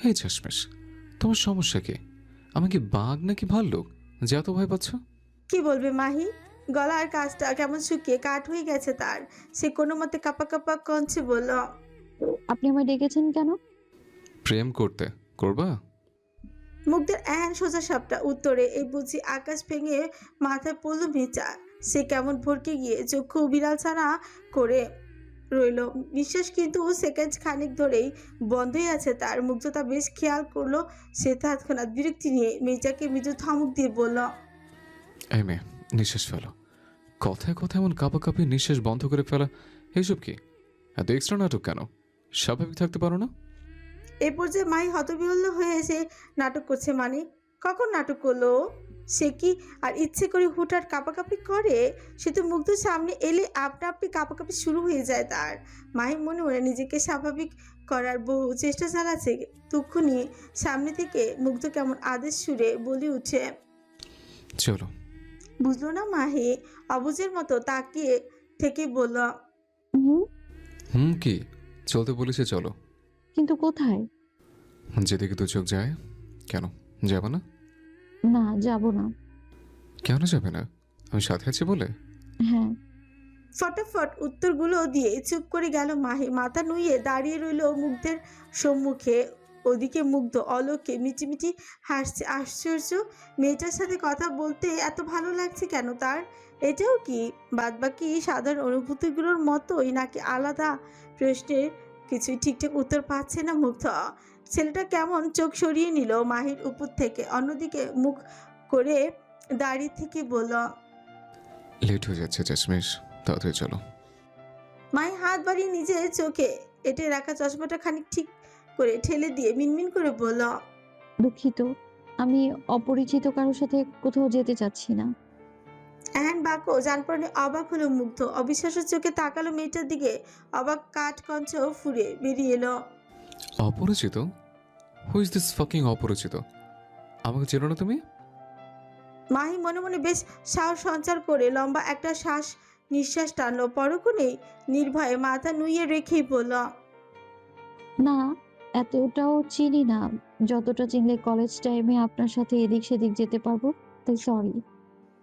এই চাশমেশ, তোমার সমস্যা কি? আমি কি বাঘ নাকি ভাল্লুক যে এত ভয় পাচ্ছ? কি বলবে মাহি? গলার কাজটা কেমন শুকিয়ে কাঠ হয়ে গেছে তার। সে কোনো মতে কাপা কাপা কঞ্চে বলল, আপনি আমায় ডেকেছেন কেন? প্রেম করতে, করবা? মুগ্ধের এহেন সোজা সাপটা উত্তরে এই বুঝি আকাশ ভেঙে মাথায় পড়ল মেচা। সে কেমন ভরকে গিয়ে চক্ষু বিড়াল ছানা করে রইল। নিঃশ্বাস কিন্তু সেকেন্ড খানিক ধরেই বন্ধই আছে তার। মুগ্ধ তা বেশ খেয়াল করলো। সে তৎক্ষণাৎ বিরক্তি নিয়ে মেয়েটাকে মৃদু ধমক দিয়ে বলল, এই মেয়ে, নিঃশ্বাস ফেলো। কথায় কথায় এমন কাঁপাকাঁপি নিঃশ্বাস বন্ধ করে ফেলা, এইসব কি? এত এক্সট্রা নাটক কেন? স্বাভাবিক থাকতে পারো না? এই পর্যায়ে মাই হতবিহ্বল হয়ে এসে নাটক করছে মানে? কখন নাটক করলো? সে কি আর ইচ্ছে করে হুটহাট কাঁপাকাঁপি করে? সে তো মুগ্ধ সামনে এলে আপনা আপনি কাঁপাকাঁপি শুরু হয়ে যায় তার। মাহি মনে মনে নিজেকে স্বাভাবিক করার বহু চেষ্টা চালাচ্ছে। তক্ষুনি সামনে থেকে মুগ্ধ কেমন আদেশ সুরে বলে উঠে, চলো। বুঝলো না মাহি অবুঝের মতো তাকিয়ে থেকে বলল, কি চলতে বলেছে? চলো। কিন্তু কোথায়? যেদিকে দু চোখ যায়। কেন যাবে না? না, যাব না। কেন যাবে না? আমি সাথে আছি বলে? হ্যাঁ। ফটাফট উত্তরগুলো দিয়ে চুপ করে গেল মাহি। মাথা নুইয়ে দাঁড়িয়ে রইল মুগ্ধের সম্মুখে। ওদিকে মুগ্ধ অলোকে মিটিমিটি হাসছে। আশ্চর্য, মেয়েটার সাথে কথা বলতে এত ভালো লাগছে কেন তার? এটাও কি বাদবাকি সাধারণ অনুভূতিগুলোর মতোই নাকি আলাদা? প্রশ্নের কিছুই ঠিকঠাক উত্তর পাচ্ছে না মুগ্ধ। ছেলেটা কেমন চোখ সরিয়ে নিল মাহির উপর থেকে। অন্যদিকে মুখ করে দাঁড়িয়ে থেকে বলল, লেট হয়ে যাচ্ছে চাশমেশ, তাড়াতাড়ি চলো। মাই হাত বাড়িয়ে নিজের চোখে এঁটে রাখা চশমাটা খানিক ঠিক করে ঠেলে দিয়ে মিনমিন করে বলল, দুঃখিত, আমি অপরিচিত কারোর সাথে কোথাও যেতে চাচ্ছি না। এহেন বাক্য জানপড়ে অবাক হলো মুগ্ধ। অবিশ্বাসের চোখে তাকালো মেয়েটার দিকে। অবাক কাঠ কঞ্চ ফুরে বেরিয়ে এলো, অপরিচিত? হু ইজ দিস ফাকিং অপরিচিত? আমাকে চেনো না তুমি? মাহি মনে মনে বেশ সাহস সঞ্চার করে লম্বা একটা শ্বাস নিঃশ্বাস টানলো। পরক্ষণেই নির্ভয়ে মাথা নুইয়ে রেখেই বলল, না, এতটাও চিনি না। যতটা চিনলে কলেজ টাইমে আপনার সাথে এদিক সেদিক যেতে পারবো, তাই সরি।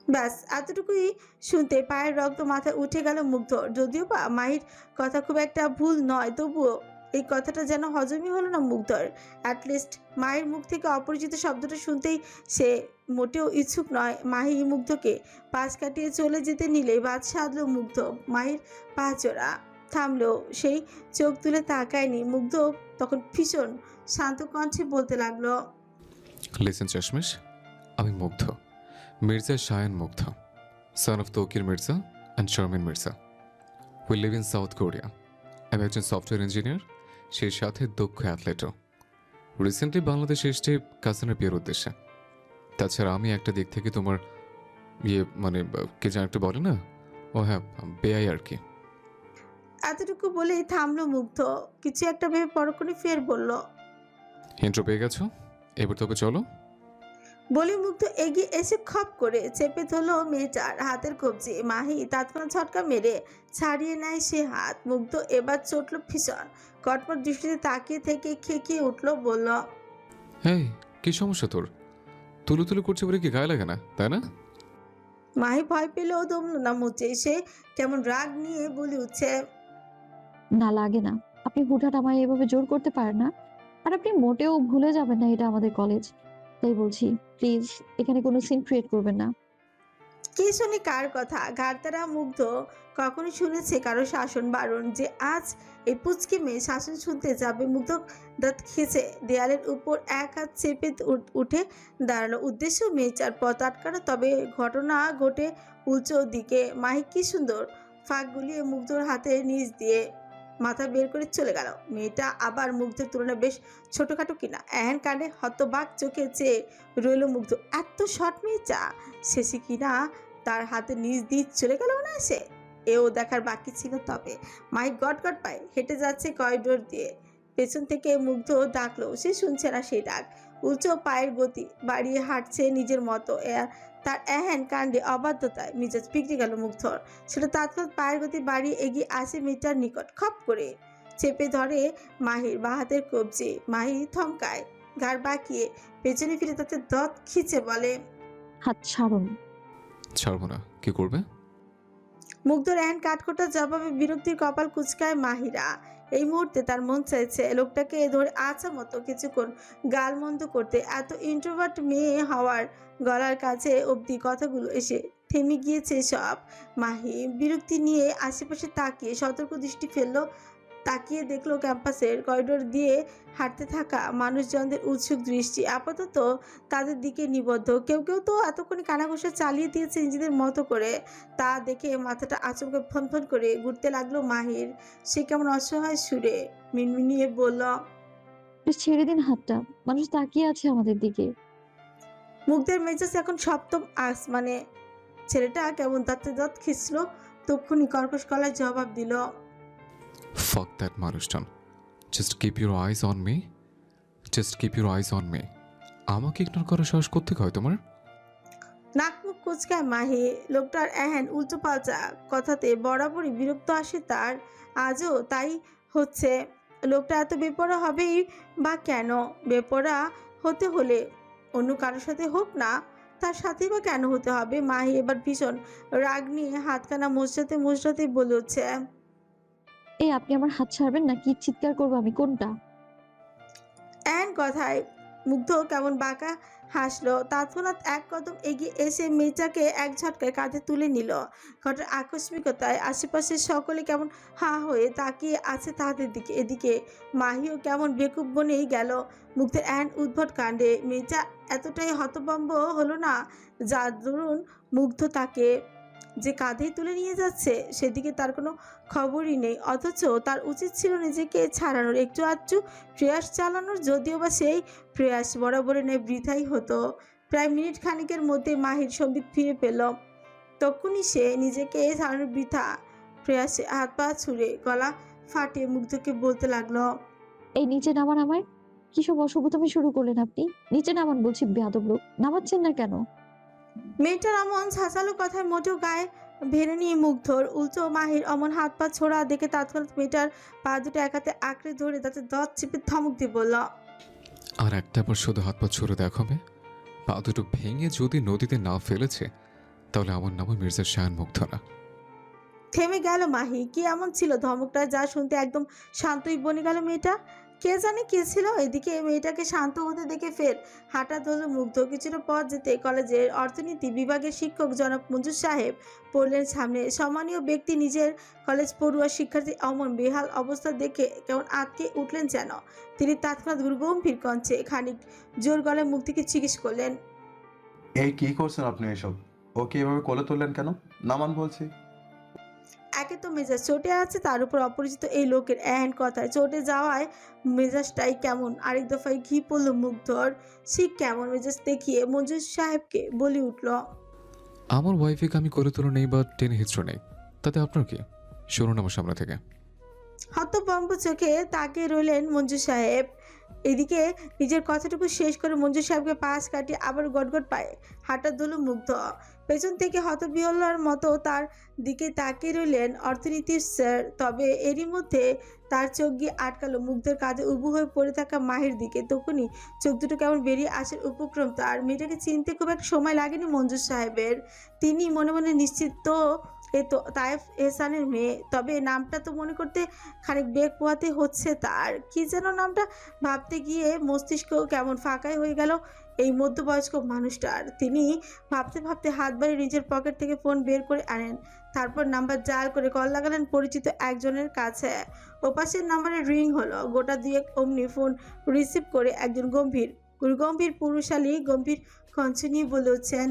ব্যাস এতটুকুই শুনতে পায়ের রক্ত মাথায় উঠে গেল মুগ্ধ। যদিও বা মাহির কথা খুব একটা ভুল নয়, তবুও এই কথাটা যেন হজমই হলো না মুগ্ধর। অ্যাটলিস্ট মায়ের মুখ থেকে অপরিচিত শব্দটা শুনতেই সে মোটেও ইচ্ছুক নয়। মাহি মুগ্ধকে পাশ কাটিয়ে চলে যেতে নিলে বাদ সাধল মুগ্ধ। মাহির পা চোরা থামলেও সেই চোখ তুলে তাকায়নি। মুগ্ধ তখন ভীষণ শান্ত কণ্ঠে বলতে লাগলো, লিসেন চাশমেশ, আমি মুগ্ধ, মির্জা শায়ান মুগ্ধ, son of Tauqir Mirza and Sharmin Mirza. We live in South Korea. আমি একজন সফটওয়্যার ইঞ্জিনিয়ার, সেই সাথে দক্ষ অ্যাথলেটও। রিসেন্টলি বাংলাদেশে এসছে কাজিনের বিয়ের উদ্দেশ্যে। তাছাড়া আমি একটা দিক থেকে তোমার মানে কে যেন একটা বলে না, ও হ্যাঁ বেয়াই আর কি। এতটুকু বলেই থামলো মুগ্ধ, কিছু একটা ভেবে পরক্ষণে ফের বলল। ইন্ট্রো পেয়ে গেছো, এবার তবে চলো। বলে মুগ্ধ এগিয়ে এসে খপ করে চেপে ধরলো মেয়েটার হাতের কবজি। মাহি তৎক্ষণাৎ ঝটকা মেরে ছাড়িয়ে নেয় সে হাত। মুগ্ধ এবার চটল ভীষণ, কটমট দৃষ্টিতে তাকিয়ে থেকে খেকিয়ে উঠলো, বলল, এই কি সমস্যা তোর? তুলু তুলু করছে বলে কি গায়ে লাগে না, তাই না? মাহি ভয় পেলেও দমলো না মুচে, সে কেমন রাগ নিয়ে বলে উঠছে, না লাগে না। আপনি হুটহাট আমায় এভাবে জোর করতে পারেন না। আর আপনি মোটেও ভুলে যাবেন না এটা আমাদের কলেজ। তাই বলছি, প্লিজ এখানে কোনো সিন ক্রিয়েট করবেন না। কে শুনি কার কথা? ঘাড়তারা মুগ্ধ কখনো শুনেছে কারো শাসন বারণ, যে আজ এই পুচকি মেয়ে শাসন শুনতে যাবে? মুগ্ধ দাঁত খেছে দেয়ালের উপর এক হাত চেপে উঠে দাঁড়ালো, উদ্দেশ্য মেয়েটার পথ আটকানো। তবে ঘটনা ঘটে উল্টো দিকে। মাহি কি সুন্দর ফাঁক গুলিয়ে মুগ্ধর হাতে নিচ দিয়ে মাথা বের করে চলে গেল। মেয়েটা আবার মুগ্ধের তুলনায় বেশ ছোটখাটো কিনা এহেন কাণ্ডে হতবাক চোখে চেয়ে রইল মুগ্ধ। এত শর্ট মেয়েটা, শেষে কিনা তার হাতে নিজ দিয়ে চলে গেল না সে, এও দেখার বাকি ছিল। তবে মাই গট গট পায় হেঁটে যাচ্ছে করিডোর দিয়ে, পেছন থেকে মুগ্ধ ডাকলো, সে শুনছে না সেই ডাক। উঁচু পায়ের গতি বাড়িয়ে হাঁটছে নিজের মতো। তার এহেন কাণ্ডে অবাধ্যতায় মিজাজ বিগড়ে গেল মুগ্ধর। সেটা তৎক্ষণাৎ পায়ের গতি বাড়িয়ে এগিয়ে আসে মেয়েটার নিকট, খপ করে চেপে ধরে মাহির বাঁ হাতের কবজি। মাহি থমকায়, ঘাড় বাঁকিয়ে পেছনে ফিরে তাতে দাঁত খিচে বলে, হাত ছাড়ুন। ছাড়বো না, কি করবে? মুগ্ধর এহেন কাঠখোটা জবাবে বিরক্তির কপাল কুচকায় মাহিরা। এই মুহূর্তে তার মন চাইছে লোকটাকে ধরে আছা মতো কিছুক্ষণ গালমন্দ করতে। এত ইন্ট্রোভার্ট মেয়ে হওয়ার গলার কাছে অবধি কথাগুলো এসে থেমে গিয়েছে সব। মাহি বিরক্তি নিয়ে আশেপাশে তাকিয়ে সতর্ক দৃষ্টি ফেললো। তাকিয়ে দেখলো ক্যাম্পাসের করিডোর দিয়ে হাঁটতে থাকা মানুষজনদের উৎসুক দৃষ্টি আপাতত তাদের দিকে নিবদ্ধ। কেউ কেউ তো এতক্ষণে কানাঘোষা চালিয়ে দিয়েছে নিজেদের মতো করে। তা দেখে মাথাটা আচমকে ফনফন করে ঘুরতে লাগলো মাহির। সে কেমন অসহায় সুরে মিনমিনিয়ে বলল, ছেড়ে দিন হাতটা, মানুষ তাকিয়ে আছে আমাদের দিকে। মুগ্ধের মেজাজ এখন সপ্তম আসমানে। ছেলেটা কেমন দাঁতে দাঁত খিঁচল, তক্ষুনি কর্কশ গলায় জবাব দিল, Fuck that মানুষজন। Just keep your eyes on me. Just keep your eyes on me. আমাকে ইগনোর করার সাহস করতে হয় তোমার? নাক মুখ কুচকায় মাহি। লোকটার এহেন উল্টো পাল্টা কথাতে বরাবরই বিরক্ত আসে তার, আজও তাই হচ্ছে। লোকটা এত বেপরোয়া হবেই বা কেন? বেপরোয়া হতে হলে অন্য কারোর সাথে হোক না, তার সাথেই বা কেন হতে হবে? মাহি এবার ভীষণ রাগ নিয়ে হাতখানা মোচড়াতে বলে হচ্ছে, এই আপনি আমার হাত ছাড়বেন নাকি চিৎকার করবো আমি? কোনটা? এন কথায় মুগ্ধ কেমন বাঁকা হাসলো। তৎক্ষণাৎ এক কদম এগিয়ে এসে মেয়েটাকে এক ঝটকায় কাঁধে তুলে নিল। ঘটনার আকস্মিকতায় আশেপাশের সকলে কেমন হা হয়ে তাকিয়ে আছে তাদের দিকে। এদিকে মাহিও কেমন বেকুব বনেই গেল মুগ্ধের এন উদ্ভট কাণ্ডে। মেয়েটা এতটাই হতভম্ব হলো না, যার দরুন মুগ্ধ তাকে যে কাঁধেই তুলে নিয়ে যাচ্ছে সেদিকে তার কোনো খবরই নেই। অথচ তার উচিত ছিল নিজেকে ছাড়ানোর, একটু আধটু প্রয়াস চালানোর। যদিও বা সেই প্রয়াস বরাবরের ন্যায় বৃথাই হতো। প্রায় মিনিট খানিকের মধ্যে মাহির সম্বিত ফিরে পেল। তখনই সে নিজেকে ছাড়ানোর বৃথা প্রয়াসে হাত পা ছুঁড়ে গলা ফাটিয়ে মুগ্ধকে বলতে লাগলো, এই নিচে নামান আমায়। কিসব অসভ্যতামি শুরু করলেন আপনি? নিচে নামান বলছি, বেয়াদব লোক। নামাচ্ছেন না কেন? মেয়েটার অমন ছাঁচালো কথায় মোটেও গায়ে ভেড়ে নিয়ে মুগ্ধর। উল্টো মাহির অমন হাত পা ছোড়া দেখে তৎক্ষণাৎ মেয়েটার পা দুটো একাতে আঁকড়ে ধরে তাতে দাঁত চিপে ধমক দিয়ে বলল, আর একটা বার শুধু হাত পা ছুড়ে দেখাবে। পা দুটো ভেঙে যদি নদীতে না ফেলেছে তাহলে আমার নামও মির্জা শায়ান মুগ্ধ না। থেমে গেল মাহি। কি এমন ছিল ধমকটা যা শুনতে একদম শান্তই বনে গেল মেয়েটা? কে জানে কে ছিল? এদিকে মেয়েটাকে শান্ত হতে দেখে ফের হাঁটা ধরল মুগ্ধ। কিছুটা পথ যেতে কলেজের অর্থনীতি বিভাগের শিক্ষক জনাব মঞ্জুর সাহেব পড়লেন সামনে। সম্মানীয় ব্যক্তি নিজের কলেজ পড়ুয়া শিক্ষার্থী অমন বেহাল অবস্থা দেখে কেমন আটকে উঠলেন যেন। তিনি তৎক্ষণাৎ গম্ভীর কণ্ঠে খানিক জোর গলায় মুক্তিকে জিজ্ঞেস করলেন, এই কি করছেন আপনি? এসব ওকে এভাবে কোলে তুললেন কেন? নামান বলছি। একে তো মেজাজ চটে আছে, তার উপর অপরিচিত এই লোকের এহেন কথায় চটে যাওয়ায় মেজাজটাই কেমন। আরেক দফায় ঘি পড়ল মুগ্ধর। সে কেমন মেজাজ দেখিয়ে মঞ্জুর সাহেবকে বলে উঠল, আমার ওয়াইফকে আমি করে তোলা নেই বা টেনে হিচড়ো নেই, তাতে আপনার কি? শুনুন আমার সামনে থেকে। হতভম্ব চোখে তাকিয়ে রইলেন মঞ্জু সাহেব। এদিকে নিজের কথাটুকু শেষ করে মঞ্জু সাহেবকে পাশ কাটিয়ে আবার গটগট পায়ে হাঁটা দিল মুগ্ধ। পেছন থেকে হতবিহ্বলার মতো তার দিকে তাকিয়ে রইলেন অর্থনীতির স্যার। তবে এরই মধ্যে তার চোখ গিয়ে আটকালো মুগ্ধের কাঁধে উবু হয়ে পড়ে থাকা মাহির দিকে। তখনই চোখ দুটো কেমন বেরিয়ে আসার উপক্রম তার। মেয়েটাকে চিনতে খুব একটা সময় লাগেনি মঞ্জু সাহেবের। তিনি মনে মনে নিশ্চিত তো এ তো তায়েফ এহসানের মেয়ে, তবে নামটা তো মনে করতে খানিক বেগ পোহাতে হচ্ছে তার। কি যেন নামটা ভাবতে গিয়ে মস্তিষ্ক কেমন ফাঁকাই হয়ে গেল এই মধ্যবয়স্ক মানুষটার। তিনি ভাবতে ভাবতে হাত বাড়িয়ে নিজের পকেট থেকে ফোন বের করে আনেন। তারপর নাম্বার ডায়াল করে কল লাগালেন পরিচিত একজনের কাছে। ওপাশের নাম্বারে রিং হলো। গোটা দুয়েক অমনি ফোন রিসিভ করে একজন গম্ভীর পুরুষালী গম্ভীর কণ্ঠ নিয়ে বলে উঠছেন,